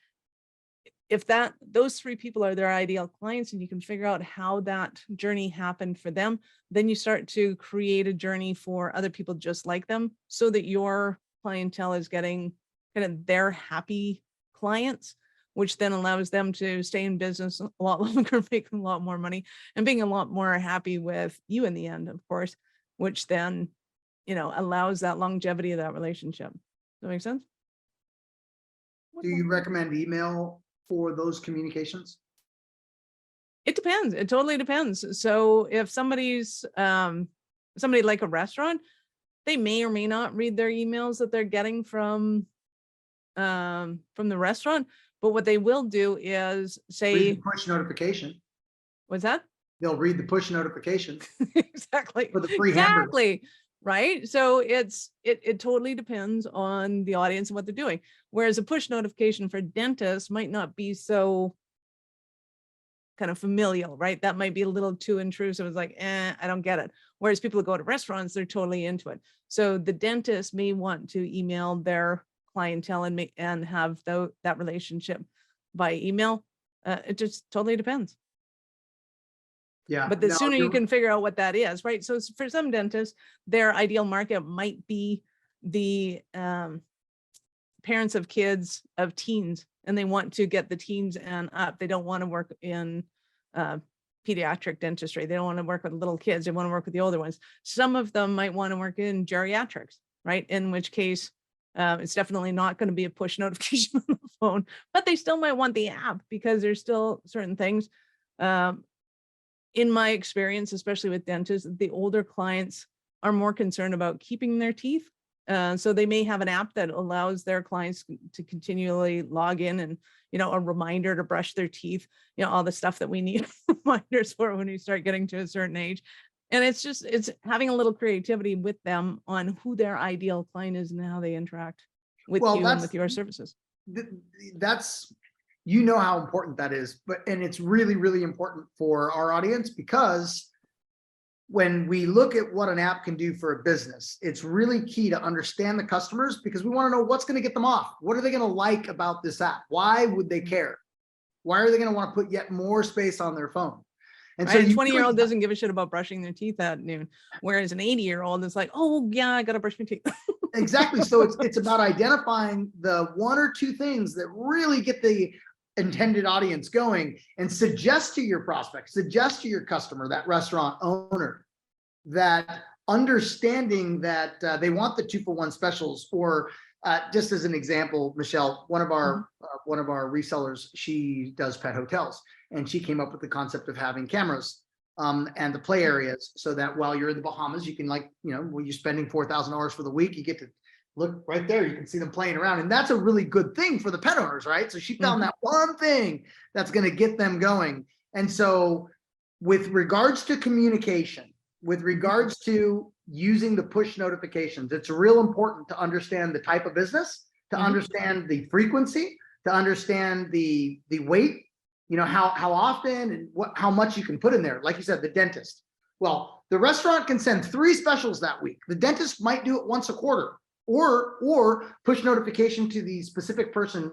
[SPEAKER 2] If those 3 people are their ideal clients and you can figure out how that journey happened for them, then you start to create a journey for other people just like them, so that your clientele is getting kind of their happy clients, which then allows them to stay in business a lot longer, making a lot more money, and being a lot more happy with you in the end, of course, which then, allows that longevity of that relationship. Does that make sense?
[SPEAKER 1] Do you recommend email for those communications?
[SPEAKER 2] It depends. It totally depends. So if somebody like a restaurant, they may or may not read their emails that they're getting from the restaurant. But what they will do is say,
[SPEAKER 1] read the push notification.
[SPEAKER 2] What's that?
[SPEAKER 1] They'll read the push notification.
[SPEAKER 2] Exactly.
[SPEAKER 1] For the free hamburger.
[SPEAKER 2] Right. So it totally depends on the audience and what they're doing. Whereas a push notification for dentists might not be so kind of familial, right? That might be a little too intrusive. It's like, I don't get it. Whereas people who go to restaurants, they're totally into it. So the dentist may want to email their clientele and have that relationship by email. It just totally depends.
[SPEAKER 1] Yeah.
[SPEAKER 2] But the sooner you can figure out what that is, right? So for some dentists, their ideal market might be the parents of kids, of teens, and they want to get the teens and up. They don't want to work in pediatric dentistry. They don't want to work with little kids. They want to work with the older ones. Some of them might want to work in geriatrics, right? In which case, it's definitely not going to be a push notification on the phone, but they still might want the app, because there's still certain things. In my experience, especially with dentists, the older clients are more concerned about keeping their teeth. So they may have an app that allows their clients to continually log in and, a reminder to brush their teeth, all the stuff that we need reminders for when we start getting to a certain age. And it's having a little creativity with them on who their ideal client is and how they interact with you and with your services.
[SPEAKER 1] That's, how important that is, and it's really, really important for our audience, because when we look at what an app can do for a business, it's really key to understand the customers, because we want to know what's going to get them off. What are they going to like about this app? Why would they care? Why are they going to want to put yet more space on their phone? And
[SPEAKER 2] right? So a 20-year-old doesn't give a shit about brushing their teeth at noon, whereas an 80-year-old is like, oh yeah, I got to brush my teeth.
[SPEAKER 1] Exactly. So it's about identifying the 1 or 2 things that really get the intended audience going, and suggest to your prospect, suggest to your customer, that restaurant owner, that understanding that they want the 2-for-1 specials. Or just as an example, Michelle, one of our resellers, she does pet hotels, and she came up with the concept of having cameras and the play areas, so that while you're in the Bahamas, you can, when you're spending $4,000 for the week, you get to look right there. You can see them playing around, and that's a really good thing for the pet owners, right? So she found that one thing that's going to get them going. And so with regards to communication, with regards to using the push notifications, it's real important to understand the type of business, to understand the frequency, to understand the weight, how often and how much you can put in there. Like you said, the dentist. Well, the restaurant can send 3 specials that week. The dentist might do it once a quarter, or push notification to the specific person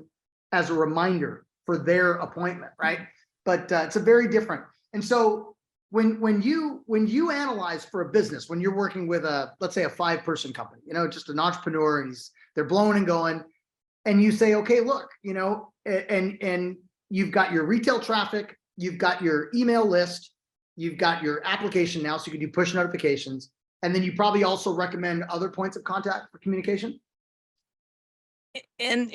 [SPEAKER 1] as a reminder for their appointment, right? But it's a very different. And so when you analyze for a business, when you're working with let's say a 5-person company, just an entrepreneur, and they're blowing and going, and you say, okay, look, and you've got your retail traffic, you've got your email list, you've got your application now, so you can do push notifications. And then you probably also recommend other points of contact for communication.
[SPEAKER 2] And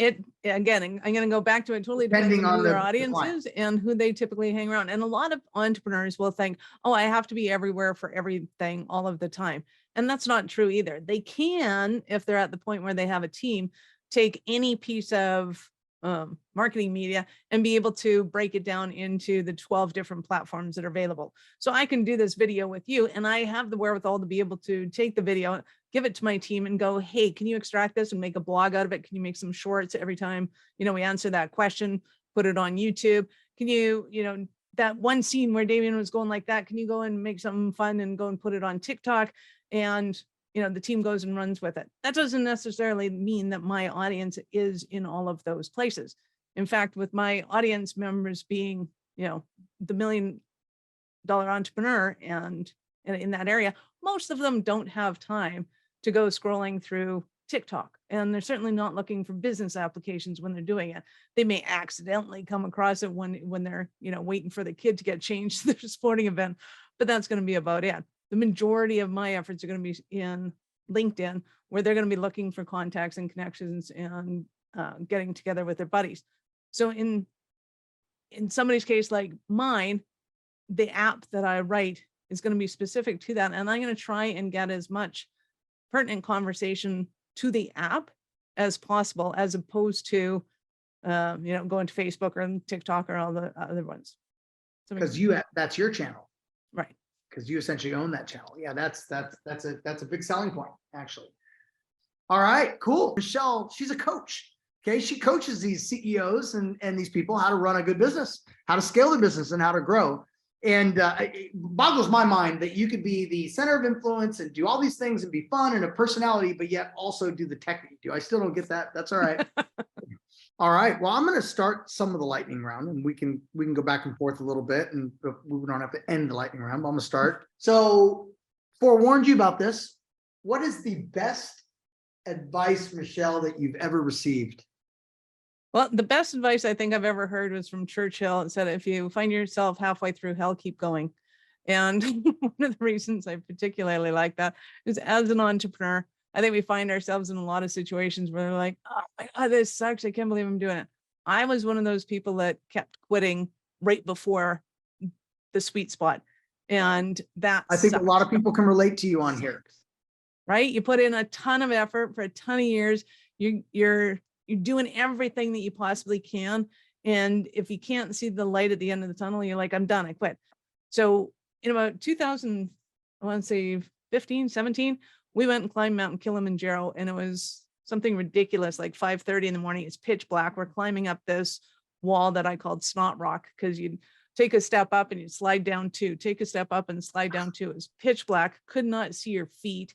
[SPEAKER 2] again, I'm going to go back to it. Totally depends on who their audience is and who they typically hang around. And a lot of entrepreneurs will think, oh, I have to be everywhere for everything all of the time. And that's not true either. They can, if they're at the point where they have a team, take any piece of marketing media and be able to break it down into the 12 different platforms that are available. So I can do this video with you, and I have the wherewithal to be able to take the video, give it to my team and go, hey, can you extract this and make a blog out of it? Can you make some shorts every time, we answer that question, put it on YouTube? Can you, that one scene where Damien was going like that, can you go and make something fun and go and put it on TikTok? And the team goes and runs with it. That doesn't necessarily mean that my audience is in all of those places. In fact, with my audience members being, the $1 million entrepreneur and in that area, most of them don't have time to go scrolling through TikTok. And they're certainly not looking for business applications when they're doing it. They may accidentally come across it when they're, waiting for the kid to get changed to their sporting event, but that's going to be about it. The majority of my efforts are going to be in LinkedIn, where they're going to be looking for contacts and connections and getting together with their buddies. So in somebody's case like mine, the app that I write is going to be specific to that. And I'm going to try and get as much pertinent conversation to the app as possible, as opposed to, going to Facebook or TikTok or all the other ones.
[SPEAKER 1] Because that's your channel.
[SPEAKER 2] Right.
[SPEAKER 1] Because you essentially own that channel. Yeah, that's a big selling point, actually. All right, cool. Michelle, she's a coach. Okay, she coaches these CEOs and these people how to run a good business, how to scale their business, and how to grow. And it boggles my mind that you could be the center of influence and do all these things and be fun and a personality, but yet also do the tech that you do. I still don't get that. That's all right. All right. Well, I'm going to start some of the lightning round, and we can go back and forth a little bit, and we don't have to end the lightning round. But I'm going to start. So, forewarned you about this. What is the best advice, Michelle, that you've ever received?
[SPEAKER 2] Well, the best advice I think I've ever heard was from Churchill. It said, if you find yourself halfway through hell, keep going. And one of the reasons I particularly like that is, as an entrepreneur, I think we find ourselves in a lot of situations where they're like, oh my God, this sucks. I can't believe I'm doing it. I was one of those people that kept quitting right before the sweet spot. And that
[SPEAKER 1] I think a lot of people can relate to you on here.
[SPEAKER 2] Right? You put in a ton of effort for a ton of years. You're doing everything that you possibly can. And if you can't see the light at the end of the tunnel, you're like, I'm done, I quit. So in about 2000, I want to say 15, 17, we went and climbed Mount Kilimanjaro, and it was something ridiculous, like 5:30 in the morning. It's pitch black. We're climbing up this wall that I called Snot Rock, because you'd take a step up and you'd slide down 2, take a step up and slide down 2. It was pitch black, could not see your feet.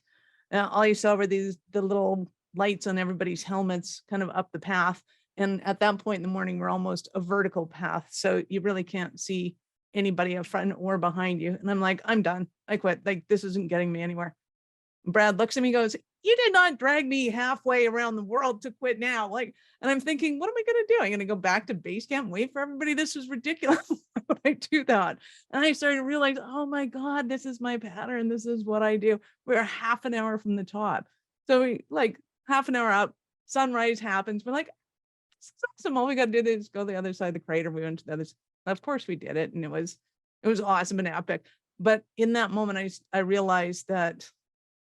[SPEAKER 2] All you saw were the little lights on everybody's helmets kind of up the path. And at that point in the morning, we're almost a vertical path. So you really can't see anybody up front or behind you. And I'm like, I'm done. I quit. Like, this isn't getting me anywhere. Brad looks at me and goes, you did not drag me halfway around the world to quit now. Like, and I'm thinking, what am I going to do? I'm going to go back to base camp, wait for everybody. This is ridiculous. Why would I do that? And I started to realize, oh my God, this is my pattern. This is what I do. We're half an hour from the top. So we like half an hour out, sunrise happens. We're like, it's awesome. All we got to do is go the other side of the crater. We went to the other side. Of course we did it. And it was awesome and epic. But in that moment, I realized that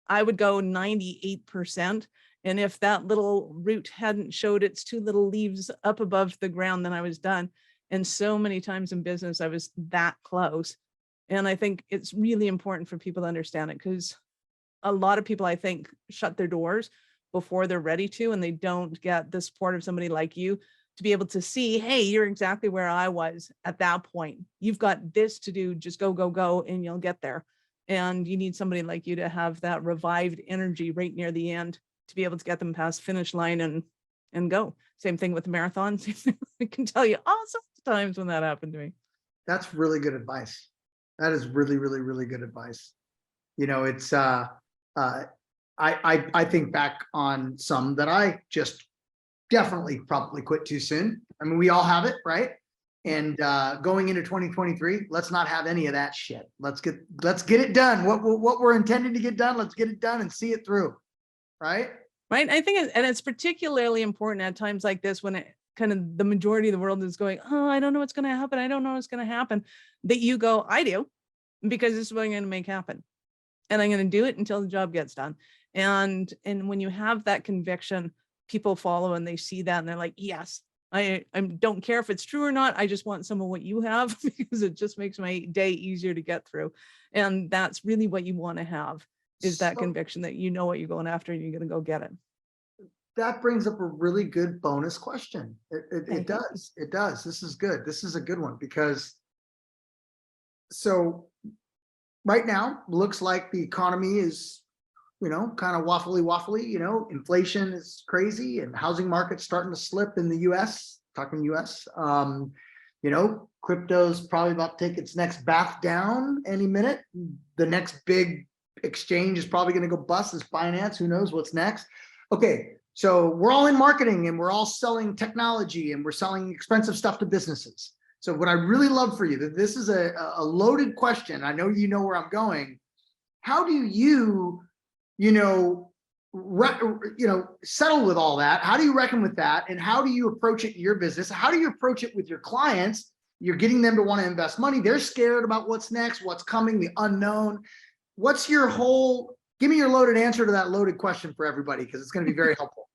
[SPEAKER 2] I would go 98%. And if that little root hadn't showed its 2 little leaves up above the ground, then I was done. And so many times in business, I was that close. And I think it's really important for people to understand it, because a lot of people, I think, shut their doors before they're ready to, and they don't get the support of somebody like you to be able to see, hey, you're exactly where I was at that point. You've got this to do, just go, go, go, and you'll get there. And you need somebody like you to have that revived energy right near the end to be able to get them past finish line and go. Same thing with the marathon. I can tell you all sorts of times when that happened to me.
[SPEAKER 1] That's really good advice. That is really, really, really good advice. You know, it's I think back on some that I just definitely probably quit too soon. I mean, we all have it, right? And going into 2023, let's not have any of that shit. Let's get it done. What we're intending to get done, let's get it done and see it through, right?
[SPEAKER 2] Right. I think, and it's particularly important at times like this when it kind of the majority of the world is going, oh, I don't know what's going to happen. I don't know what's going to happen. That you go, I do, because this is what I'm going to make happen. And I'm going to do it until the job gets done. And when you have that conviction, people follow and they see that and they're like, yes, I don't care if it's true or not. I just want some of what you have because it just makes my day easier to get through. And that's really what you want to have, is that conviction that you know what you're going after and you're going to go get it.
[SPEAKER 1] That brings up a really good bonus question. It does. It does. This is good. This is a good one because so right now looks like the economy is, you know, kind of waffly, you know, inflation is crazy and housing market's starting to slip in the US, talking US. You know, crypto's probably about to take its next bath down any minute. The next big exchange is probably going to go bust as Binance. Who knows what's next? Okay, so we're all in marketing and we're all selling technology and we're selling expensive stuff to businesses. So what I really love for you, that this is a loaded question. I know you know where I'm going. How do you settle with all that? How do you reckon with that? And how do you approach it in your business? How do you approach it with your clients? You're getting them to want to invest money. They're scared about what's next, what's coming, the unknown. What's your whole, give me your loaded answer to that loaded question for everybody, because it's going to be very helpful.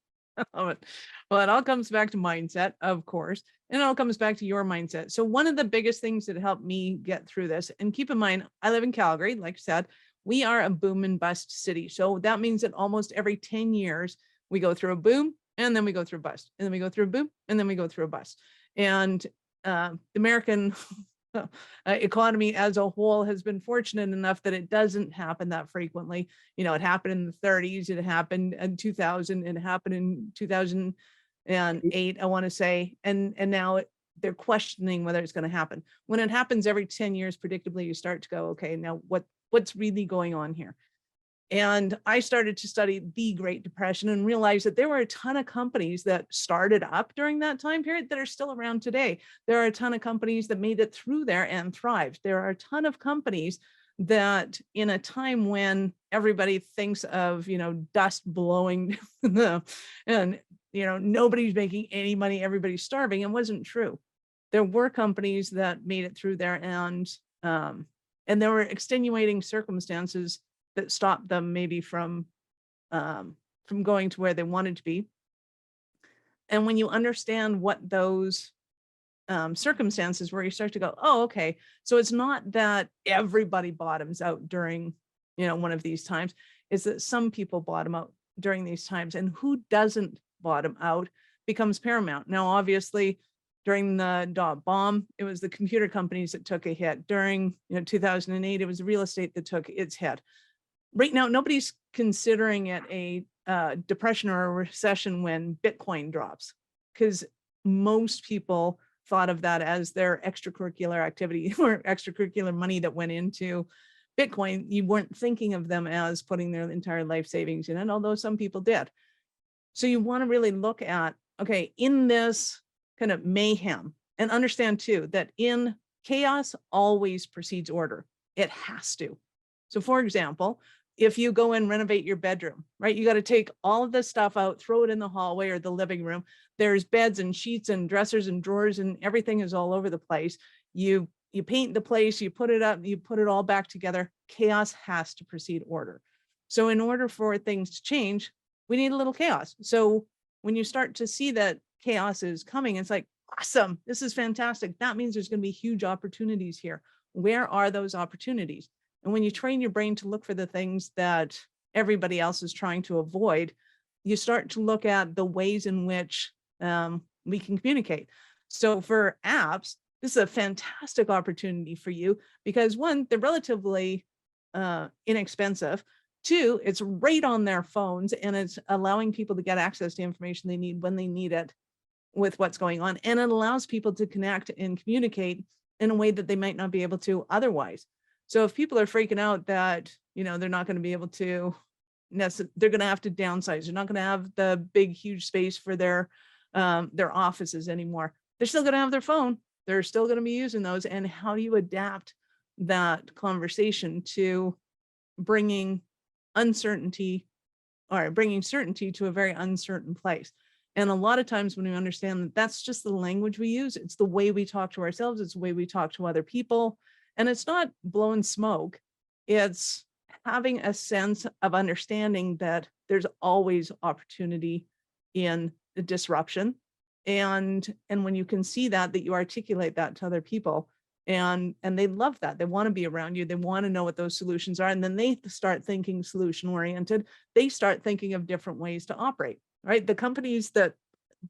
[SPEAKER 2] Well, it all comes back to mindset, of course, and it all comes back to your mindset. So one of the biggest things that helped me get through this, and keep in mind, I live in Calgary, like I said, we are a boom and bust city. So that means that almost every 10 years, we go through a boom and then we go through a bust, and then we go through a boom and then we go through a bust. And the American economy as a whole has been fortunate enough that it doesn't happen that frequently. You know, it happened in the 30s, it happened in 2000, it happened in 2008, I want to say, and now they're questioning whether it's going to happen. When it happens every 10 years, predictably, you start to go, okay, now what's really going on here? And I started to study the Great Depression and realized that there were a ton of companies that started up during that time period that are still around today. There are a ton of companies that made it through there and thrived. There are a ton of companies that in a time when everybody thinks of, you know, dust blowing and, you know, nobody's making any money, everybody's starving, it wasn't true. There were companies that made it through there, and there were extenuating circumstances that stopped them maybe from going to where they wanted to be. And when you understand what those circumstances were, you start to go, oh, okay, so it's not that everybody bottoms out during, you know, one of these times. It's that some people bottom out during these times, and who doesn't bottom out becomes paramount. Now, obviously, during the dot bomb, it was the computer companies that took a hit. During 2008, it was real estate that took its hit. Right now, nobody's considering it a depression or a recession when Bitcoin drops, because most people thought of that as their extracurricular activity or extracurricular money that went into Bitcoin. You weren't thinking of them as putting their entire life savings in it, although some people did. So you want to really look at, okay, in this kind of mayhem, and understand too that in chaos always precedes order. It has to. So for example, if you go and renovate your bedroom, right, you got to take all of this stuff out, throw it in the hallway or the living room. There's beds and sheets and dressers and drawers and everything is all over the place. You paint the place, you put it up, you put it all back together. Chaos has to precede order. So in order for things to change, we need a little chaos. So when you start to see that chaos is coming, it's like, awesome, this is fantastic. That means there's going to be huge opportunities here. Where are those opportunities? And when you train your brain to look for the things that everybody else is trying to avoid, you start to look at the ways in which we can communicate. So for apps, this is a fantastic opportunity for you because one, they're relatively inexpensive. Two, it's right on their phones and it's allowing people to get access to information they need when they need it with what's going on. And it allows people to connect and communicate in a way that they might not be able to otherwise. So if people are freaking out that, they're not going to be able to, they're going to have to downsize. They're not going to have the big, huge space for their offices anymore. They're still going to have their phone. They're still going to be using those. And how do you adapt that conversation to bringing uncertainty or bringing certainty to a very uncertain place? And a lot of times when we understand that that's just the language we use, it's the way we talk to ourselves, it's the way we talk to other people. And it's not blowing smoke. It's having a sense of understanding that there's always opportunity in the disruption. And when you can see that you articulate that to other people, and they love that. They want to be around you. They want to know what those solutions are. And then they start thinking solution oriented. They start thinking of different ways to operate, right? The companies that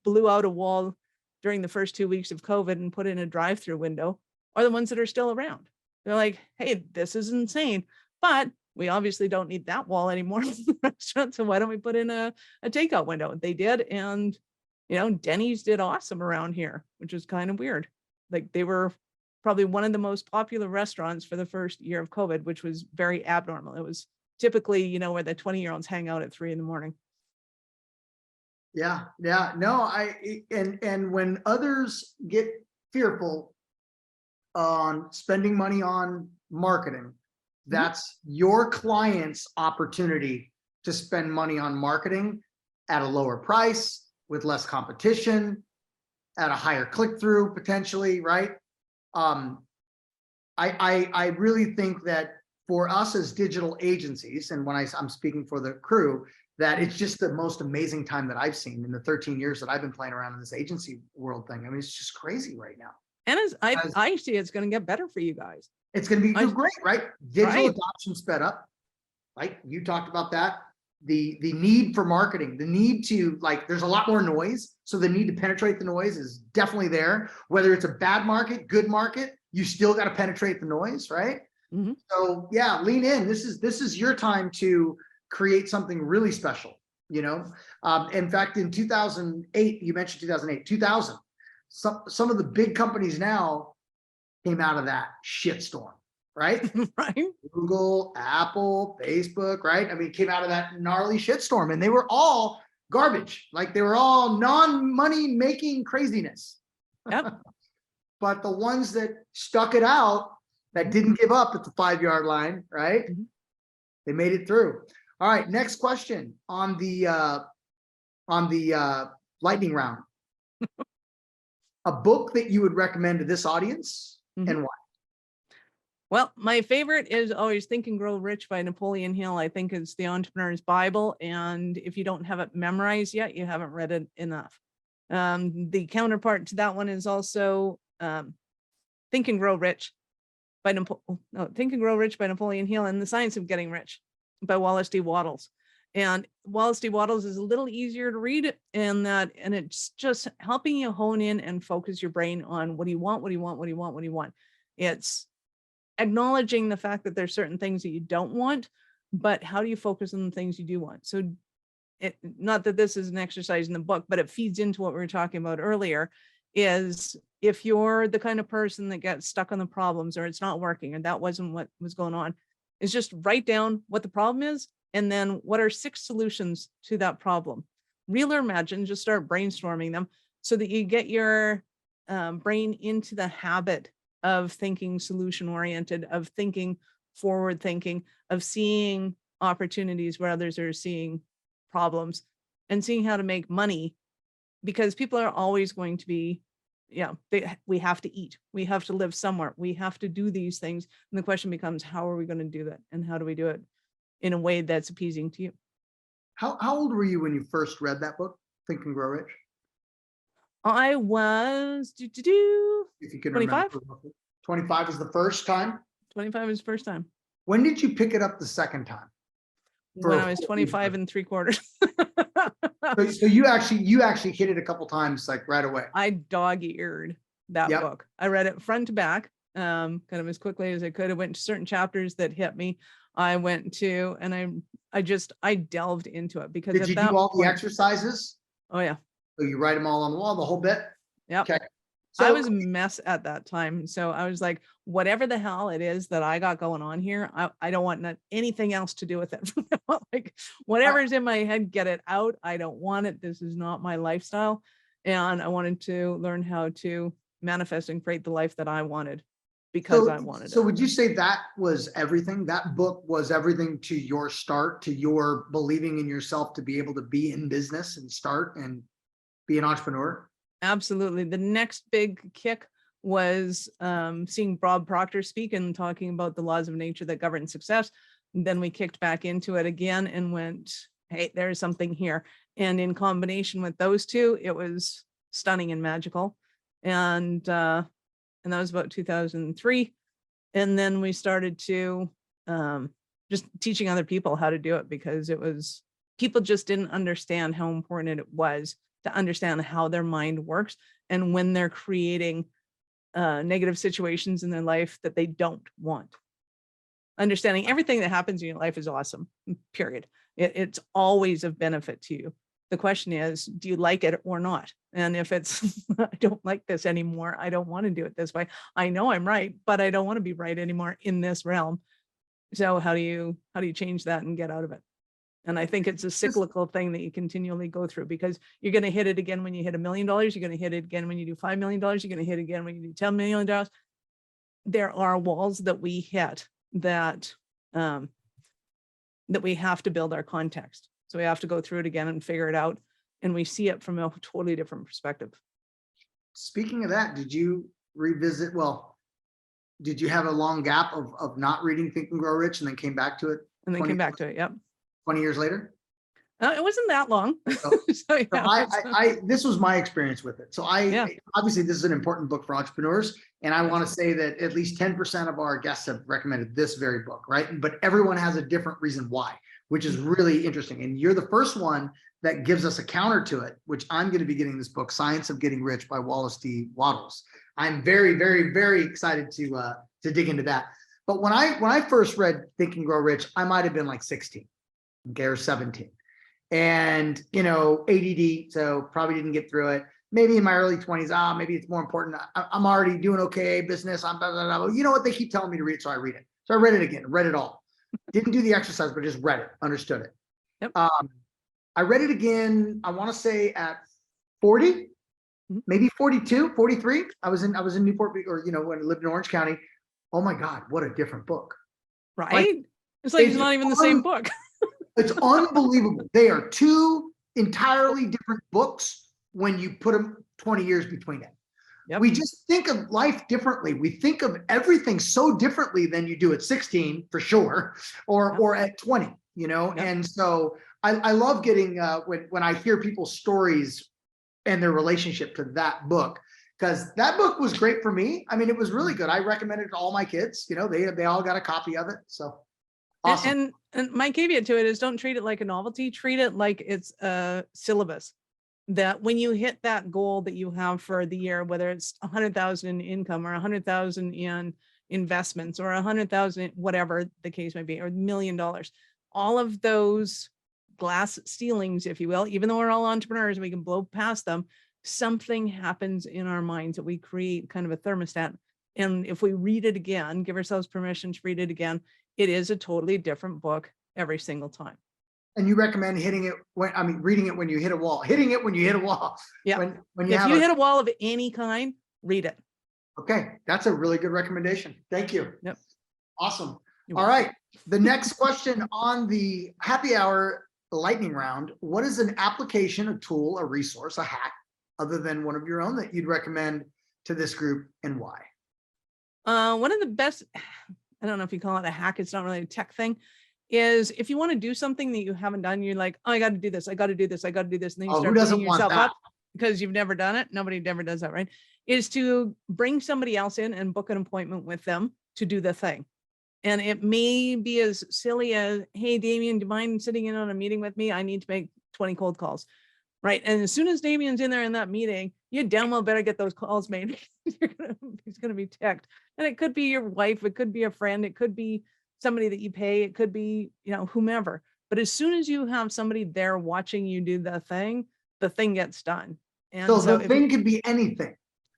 [SPEAKER 2] blew out a wall during the first 2 weeks of COVID and put in a drive-through window are the ones that are still around. They're like, hey, this is insane, but we obviously don't need that wall anymore in the restaurant. So why don't we put in a takeout window? They did. And, Denny's did awesome around here, which is kind of weird. Like they were probably one of the most popular restaurants for the first year of COVID, which was very abnormal. It was typically, where the 20-year-olds hang out at 3 a.m.
[SPEAKER 1] Yeah. No, and when others get fearful on spending money on marketing, that's your client's opportunity to spend money on marketing at a lower price, with less competition, at a higher click-through potentially, right? I really think that for us as digital agencies, and when I'm speaking for the crew, that it's just the most amazing time that I've seen in the 13 years that I've been playing around in this agency world thing. I mean, it's just crazy right now.
[SPEAKER 2] And I see it's going to get better for you guys.
[SPEAKER 1] It's going to be great, right? Digital
[SPEAKER 2] Right.
[SPEAKER 1] adoption sped up, right? You talked about that. The need for marketing, the need to, there's a lot more noise. So the need to penetrate the noise is definitely there. Whether it's a bad market, good market, you still got to penetrate the noise, right?
[SPEAKER 2] Mm-hmm.
[SPEAKER 1] So yeah, lean in. This is your time to create something really special. In fact, in 2008, you mentioned 2000, some of the big companies now came out of that shitstorm, right?
[SPEAKER 2] Right.
[SPEAKER 1] Google, Apple, Facebook, right? I mean, came out of that gnarly shitstorm, and they were all garbage. Like they were all non-money making craziness.
[SPEAKER 2] Yep.
[SPEAKER 1] But the ones that stuck it out, that didn't give up at the 5-yard line, right?
[SPEAKER 2] Mm-hmm.
[SPEAKER 1] They made it through. All right, next question on the lightning round. A book that you would recommend to this audience, and why?
[SPEAKER 2] Well, my favorite is always Think and Grow Rich by Napoleon Hill. I think it's the entrepreneur's Bible. And if you don't have it memorized yet, you haven't read it enough. The counterpart to that one is also Think and Grow Rich by Think and Grow Rich by Napoleon Hill, and The Science of Getting Rich by Wallace D. Wattles. And Wallace D. Wattles is a little easier to read and it's just helping you hone in and focus your brain on what do you want. It's acknowledging the fact that there's certain things that you don't want, but how do you focus on the things you do want? So not that this is an exercise in the book, but it feeds into what we were talking about earlier, is if you're the kind of person that gets stuck on the problems or it's not working and that wasn't what was going on, is just write down what the problem is and then what are 6 solutions to that problem. Real or imagine, just start brainstorming them so that you get your brain into the habit of thinking solution oriented, of thinking forward thinking, of seeing opportunities where others are seeing problems, and seeing how to make money, because people are always going to be, we have to eat, we have to live somewhere, we have to do these things. And the question becomes, how are we going to do that? And how do we do it in a way that's appeasing to you?
[SPEAKER 1] How old were you when you first read that book, Think and Grow Rich?
[SPEAKER 2] I was
[SPEAKER 1] if you can
[SPEAKER 2] 25.
[SPEAKER 1] Remember. 25 was the first time?
[SPEAKER 2] 25 was the first time.
[SPEAKER 1] When did you pick it up the second time?
[SPEAKER 2] When I was 25 3/4.
[SPEAKER 1] So you actually hit it a couple times, like right away.
[SPEAKER 2] I dog-eared that
[SPEAKER 1] Yep.
[SPEAKER 2] book. I read it front to back, kind of as quickly as I could. I went to certain chapters that hit me. I went to, and I delved into it because
[SPEAKER 1] Did
[SPEAKER 2] at
[SPEAKER 1] you
[SPEAKER 2] that
[SPEAKER 1] do all the
[SPEAKER 2] point,
[SPEAKER 1] exercises?
[SPEAKER 2] oh yeah,
[SPEAKER 1] So you write them all on the wall, the whole bit?
[SPEAKER 2] yep.
[SPEAKER 1] Okay.
[SPEAKER 2] I
[SPEAKER 1] So
[SPEAKER 2] was a mess at that time. So I was like, whatever the hell it is that I got going on here, I don't want anything else to do with it. Like whatever's in my head, get it out. I don't want it. This is not my lifestyle. And I wanted to learn how to manifest and create the life that I wanted because I wanted
[SPEAKER 1] so
[SPEAKER 2] it.
[SPEAKER 1] would you say that was everything? That book was everything to your start, to your believing in yourself to be able to be in business and start and be an entrepreneur?
[SPEAKER 2] Absolutely. The next big kick was seeing Bob Proctor speak and talking about the laws of nature that govern success. And then we kicked back into it again and went, hey, there's something here. And in combination with those two, it was stunning and magical. And that was about 2003. And then we started to just teaching other people how to do it because people just didn't understand how important it was to understand how their mind works and when they're creating negative situations in their life that they don't want. Understanding everything that happens in your life is awesome, period. It's always of benefit to you. The question is, do you like it or not? And if it's, I don't like this anymore, I don't want to do it this way. I know I'm right, but I don't want to be right anymore in this realm. So how do you change that and get out of it? And I think it's a cyclical thing that you continually go through because you're going to hit it again when you hit $1 million. You're going to hit it again when you do $5 million. You're going to hit it again when you do $10 million. There are walls that we hit that we have to build our context. So we have to go through it again and figure it out. And we see it from a totally different perspective.
[SPEAKER 1] Speaking of that, did you revisit, did you have a long gap of not reading Think and Grow Rich and then came back to it?
[SPEAKER 2] And then came back to it. Yep.
[SPEAKER 1] 20 years later?
[SPEAKER 2] It wasn't that long.
[SPEAKER 1] So, this was my experience with it. So obviously this is an important book for entrepreneurs. And I want to say that at least 10% of our guests have recommended this very book, right? But everyone has a different reason why, which is really interesting. And you're the first one that gives us a counter to it, which I'm going to be getting this book, Science of Getting Rich by Wallace D. Wattles. I'm very, very, very excited to dig into that. But when I first read Think and Grow Rich, I might've been like 16, okay, or 17. And, ADD, so probably didn't get through it. Maybe in my early 20s, maybe it's more important. I'm already doing okay, business. I'm blah, blah, blah. You know what? They keep telling me to read, so I read it. So I read it again, read it all. Didn't do the exercise, but just read it, understood it.
[SPEAKER 2] Yep.
[SPEAKER 1] I read it again, I want to say at 40, maybe 42, 43. I was in Newport, or, when I lived in Orange County. Oh my God, what a different book.
[SPEAKER 2] Right? It's like it's not even the same book.
[SPEAKER 1] It's unbelievable. They are two entirely different books when you put them 20 years between it. Yep. We just think of life differently. We think of everything so differently than you do at 16, for sure, or at 20, Yep. And so I love getting when I hear people's stories and their relationship to that book, because that book was great for me. I mean, it was really good. I recommend it to all my kids. They all got a copy of it. So awesome.
[SPEAKER 2] And my caveat to it is don't treat it like a novelty, treat it like it's a syllabus. That when you hit that goal that you have for the year, whether it's 100,000 in income or 100,000 in investments or 100,000, whatever the case might be, or $1 million, all of those glass ceilings, if you will, even though we're all entrepreneurs and we can blow past them, something happens in our minds that we create kind of a thermostat. And if we read it again, give ourselves permission to read it again, it is a totally different book every single time.
[SPEAKER 1] And you recommend reading it when you hit a wall, hitting it when you hit a wall.
[SPEAKER 2] Yeah. If you hit a wall of any kind, read it.
[SPEAKER 1] Okay. That's a really good recommendation. Thank you.
[SPEAKER 2] Yep.
[SPEAKER 1] Awesome. All right. The next question on the happy hour lightning round: what is an application, a tool, a resource, a hack, other than one of your own, that you'd recommend to this group, and why?
[SPEAKER 2] One of the best, I don't know if you call it a hack, it's not really a tech thing, is if you want to do something that you haven't done, you're like, oh, I got to do this. I got to do this. I got to do this. And then you start beating yourself up because you've never done it. Nobody ever does that, right? Is to bring somebody else in and book an appointment with them to do the thing. And it may be as silly as, hey, Damien, do you mind sitting in on a meeting with me? I need to make 20 cold calls. Right. And as soon as Damien's in there in that meeting, you damn well better get those calls made. He's going to be ticked. And it could be your wife. It could be a friend. It could be somebody that you pay. It could be, whomever. But as soon as you have somebody there watching you do the thing gets done. And
[SPEAKER 1] so the thing could be anything.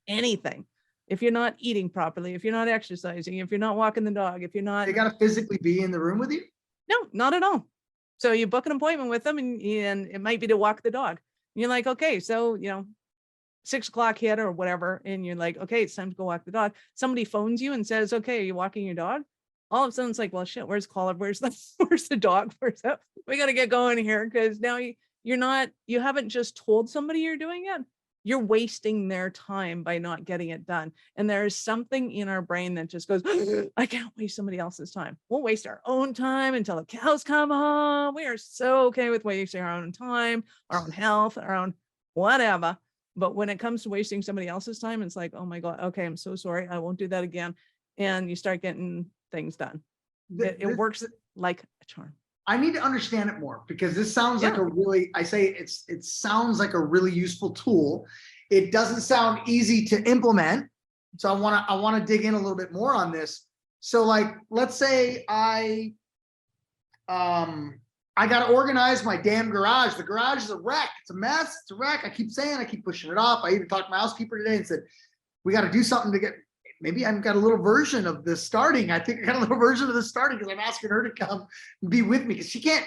[SPEAKER 2] Anything. If you're not eating properly, if you're not exercising, if you're not walking the dog, if you're not.
[SPEAKER 1] They got to physically be in the room with you?
[SPEAKER 2] No, not at all. So you book an appointment with them and it might be to walk the dog. And you're like, okay, so, 6 o'clock hit or whatever. And you're like, okay, it's time to go walk the dog. Somebody phones you and says, okay, are you walking your dog? All of a sudden it's like, well, shit, where's Colin? Where's the dog? Where's that? We got to get going here. Cause now you haven't just told somebody you're doing it. You're wasting their time by not getting it done. And there's something in our brain that just goes, I can't waste somebody else's time. We'll waste our own time until the cows come home. We are so okay with wasting our own time, our own health, our own whatever. But when it comes to wasting somebody else's time, it's like, oh my God, okay, I'm so sorry. I won't do that again. And you start getting things done. It works like a charm.
[SPEAKER 1] I need to understand it more because this sounds like it sounds like a really useful tool. It doesn't sound easy to implement. So I want to dig in a little bit more on this. So like, let's say I got to organize my damn garage. The garage is a wreck. It's a mess. It's a wreck. I keep pushing it off. I even talked to my housekeeper today and said, we got to do something to get, maybe I've got a little version of this starting. I think I got a little version of this starting because I'm asking her to come and be with me because she can't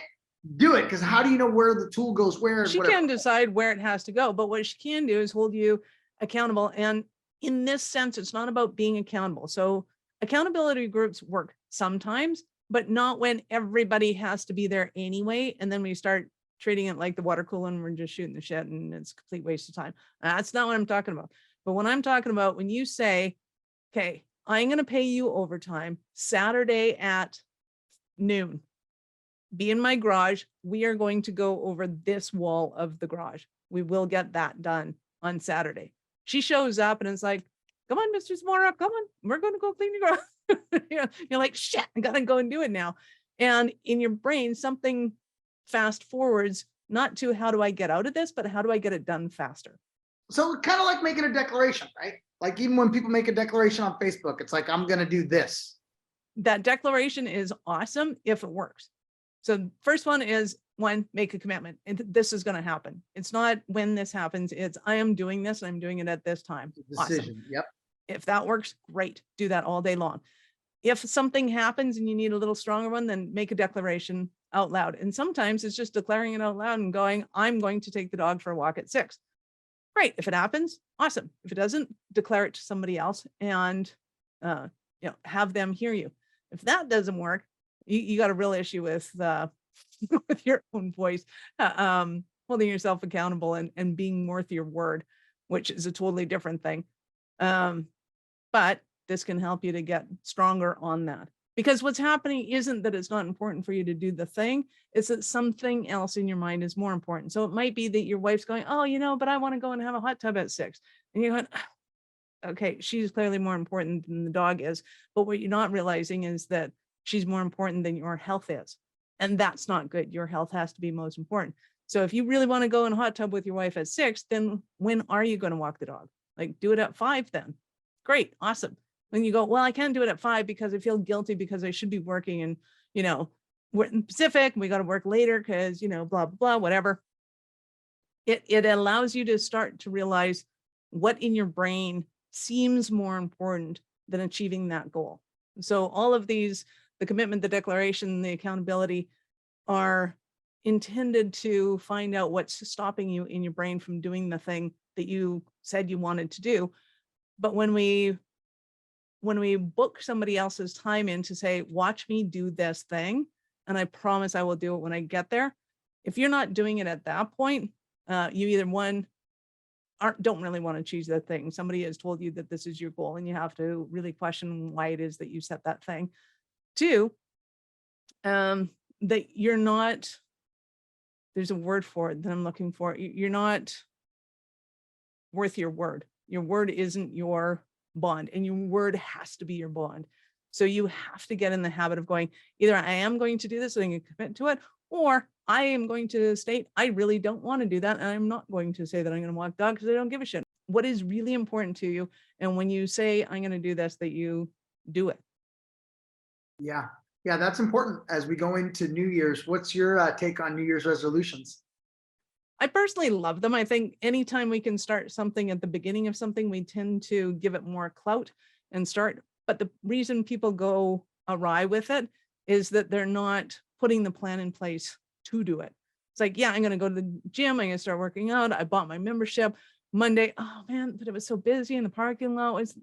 [SPEAKER 1] do it. Because how do you know where the tool goes where?
[SPEAKER 2] She can decide where it has to go, but what she can do is hold you accountable. And in this sense, it's not about being accountable. So accountability groups work sometimes, but not when everybody has to be there anyway. And then we start treating it like the water cooler and we're just shooting the shit and it's a complete waste of time. That's not what I'm talking about. But when I'm talking about when you say, okay, I'm going to pay you overtime Saturday at noon. Be in my garage. We are going to go over this wall of the garage. We will get that done on Saturday. She shows up and it's like, come on, Mr. Zamora, come on. We're going to go clean your garage. You're like, shit, I got to go and do it now. And in your brain, something fast forwards, not to how do I get out of this, but how do I get it done faster?
[SPEAKER 1] So kind of like making a declaration, right? Like even when people make a declaration on Facebook, it's like, I'm going to do this.
[SPEAKER 2] That declaration is awesome if it works. So first one is make a commitment. And this is going to happen. It's not when this happens. It's I am doing this and I'm doing it at this time.
[SPEAKER 1] Decision.
[SPEAKER 2] Awesome.
[SPEAKER 1] Yep.
[SPEAKER 2] If that works, great. Do that all day long. If something happens and you need a little stronger one, then make a declaration out loud. And sometimes it's just declaring it out loud and going, I'm going to take the dog for a walk at 6. Great. If it happens, awesome. If it doesn't, declare it to somebody else and have them hear you. If that doesn't work, you got a real issue with with your own voice, holding yourself accountable and being worth your word, which is a totally different thing. But this can help you to get stronger on that. Because what's happening isn't that it's not important for you to do the thing, it's that something else in your mind is more important. So it might be that your wife's going, oh, but I want to go and have a hot tub at 6. And you're going, okay, she's clearly more important than the dog is. But what you're not realizing is that she's more important than your health is. And that's not good. Your health has to be most important. So if you really want to go in a hot tub with your wife at 6, then when are you going to walk the dog? Like do it at 5 then. Great. Awesome. When you go, well, I can't do it at 5 because I feel guilty because I should be working and, we're in Pacific and we got to work later because, blah, blah, blah, whatever. It allows you to start to realize what in your brain seems more important than achieving that goal. So all of these, the commitment, the declaration, the accountability are intended to find out what's stopping you in your brain from doing the thing that you said you wanted to do. But when we book somebody else's time in to say, watch me do this thing, and I promise I will do it when I get there. If you're not doing it at that point, you either don't really want to choose that thing. Somebody has told you that this is your goal and you have to really question why it is that you set that thing. 2, that you're not, there's a word for it that I'm looking for. You're not worth your word. Your word isn't your bond, and your word has to be your bond. So you have to get in the habit of going, either I am going to do this and I'm going to commit to it, or I am going to state, I really don't want to do that. And I'm not going to say that I'm going to walk dog because I don't give a shit. What is really important to you? And when you say, I'm going to do this, that you do it.
[SPEAKER 1] Yeah. Yeah, that's important as we go into New Year's. What's your take on New Year's resolutions?
[SPEAKER 2] I personally love them. I think anytime we can start something at the beginning of something, we tend to give it more clout and start. But the reason people go awry with it is that they're not putting the plan in place to do it. It's like, yeah, I'm going to go to the gym. I'm going to start working out. I bought my membership Monday. Oh man, but it was so busy in the parking lot. Was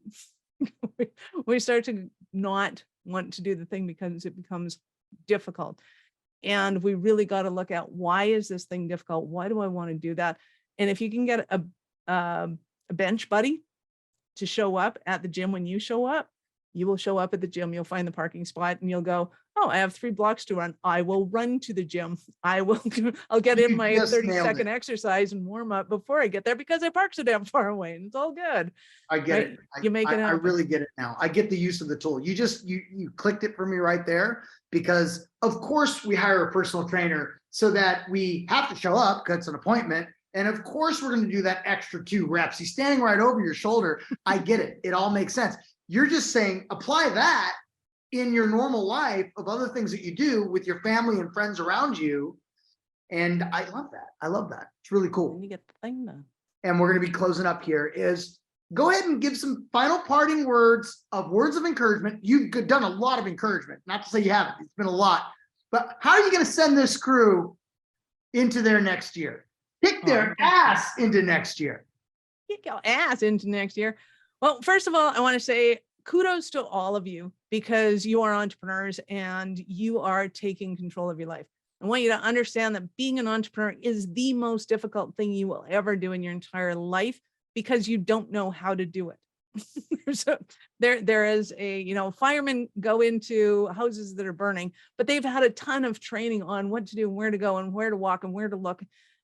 [SPEAKER 2] we start to not want to do the thing because it becomes difficult. And we really got to look at, why is this thing difficult? Why do I want to do that? And if you can get a bench buddy to show up at the gym when you show up, you will show up at the gym, you'll find the parking spot and you'll go, oh, I have 3 blocks to run. I will run to the gym. I'll get in my 30-second exercise and warm up before I get there because I park so damn far away, and it's all good.
[SPEAKER 1] I get it.
[SPEAKER 2] You make it happen.
[SPEAKER 1] I really get it now. I get the use of the tool. You clicked it for me right there, because of course we hire a personal trainer so that we have to show up because it's an appointment. And of course we're going to do that extra 2 reps. He's standing right over your shoulder. I get it. It all makes sense. You're just saying, apply that in your normal life of other things that you do with your family and friends around you. And I love that. I love that. It's really cool.
[SPEAKER 2] You get the thing done.
[SPEAKER 1] And we're going to be closing up here. Is go ahead and give some final parting words of encouragement. You've done a lot of encouragement, not to say you haven't. It's been a lot, but how are you going to send this crew into their next year? Kick their ass into next year.
[SPEAKER 2] Kick your ass into next year. Well, first of all, I want to say kudos to all of you, because you are entrepreneurs and you are taking control of your life. I want you to understand that being an entrepreneur is the most difficult thing you will ever do in your entire life, because you don't know how to do it. So there is firemen go into houses that are burning, but they've had a ton of training on what to do and where to go and where to walk and where to look.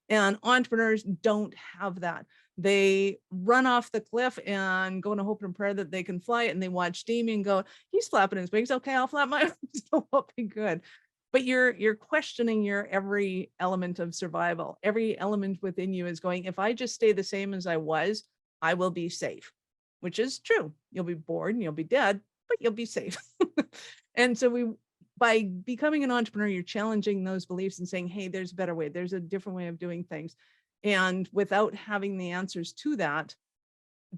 [SPEAKER 2] And entrepreneurs don't have that. They run off the cliff and go into hope and prayer that they can fly it. And they watch Damien go, he's flapping his wings. Okay, I'll flap mine. So I'll be good. But you're questioning your every element of survival. Every element within you is going, if I just stay the same as I was, I will be safe, which is true. You'll be bored and you'll be dead, but you'll be safe. And so by becoming an entrepreneur, you're challenging those beliefs and saying, hey, there's a better way. There's a different way of doing things. And without having the answers to that,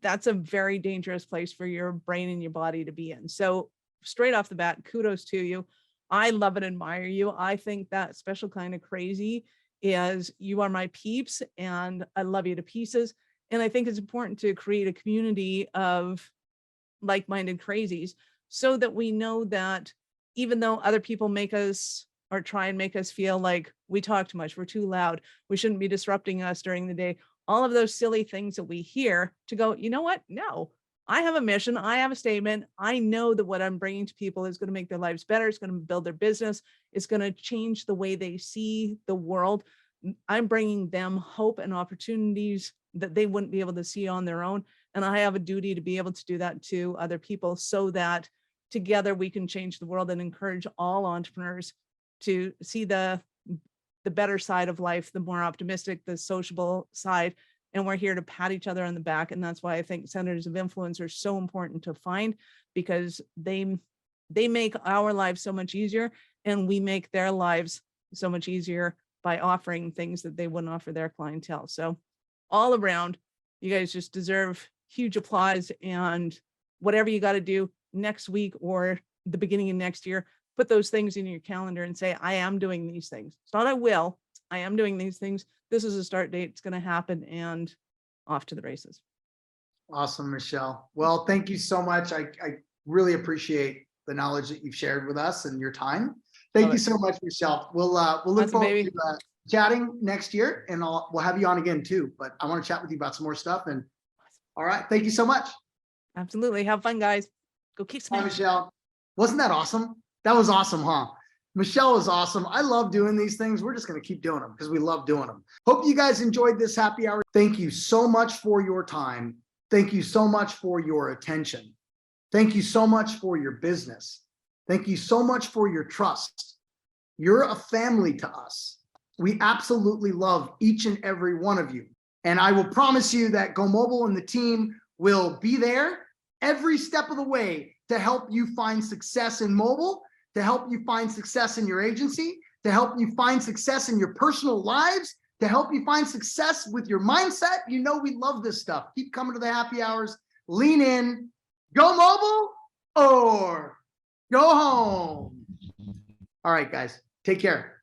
[SPEAKER 2] that's a very dangerous place for your brain and your body to be in. So straight off the bat, kudos to you. I love and admire you. I think that special kind of crazy is you are my peeps, and I love you to pieces. And I think it's important to create a community of like-minded crazies so that we know that even though other people make us or try and make us feel like we talk too much, we're too loud, we shouldn't be disrupting us during the day, all of those silly things that we hear, to go, you know what? No, I have a mission. I have a statement. I know that what I'm bringing to people is going to make their lives better. It's going to build their business. It's going to change the way they see the world. I'm bringing them hope and opportunities that they wouldn't be able to see on their own. And I have a duty to be able to do that to other people, so that together we can change the world and encourage all entrepreneurs to see the better side of life, the more optimistic, the sociable side. And we're here to pat each other on the back. And that's why I think centers of influence are so important to find, because they make our lives so much easier, and we make their lives so much easier by offering things that they wouldn't offer their clientele. So all around, you guys just deserve huge applause. And whatever you got to do next week or the beginning of next year, put those things in your calendar and say, I am doing these things. It's not I will, I am doing these things. This is a start date. It's going to happen, and off to the races.
[SPEAKER 1] Awesome, Michelle. Well, thank you so much. I really appreciate the knowledge that you've shared with us and your time. Thank you so much, Michelle. We'll look forward to chatting next year, and we'll have you on again too. But I want to chat with you about some more stuff. And all right, thank you so much.
[SPEAKER 2] Absolutely. Have fun, guys. Go kick some ass.
[SPEAKER 1] Michelle. Wasn't that awesome? That was awesome, huh? Michelle was awesome. I love doing these things. We're just going to keep doing them because we love doing them. Hope you guys enjoyed this happy hour. Thank you so much for your time. Thank you so much for your attention. Thank you so much for your business. Thank you so much for your trust. You're a family to us. We absolutely love each and every one of you. And I will promise you that GoMobile and the team will be there every step of the way to help you find success in mobile, to help you find success in your agency, to help you find success in your personal lives, to help you find success with your mindset. You know, we love this stuff. Keep coming to the happy hours, lean in, go mobile or go home. All right, guys, take care.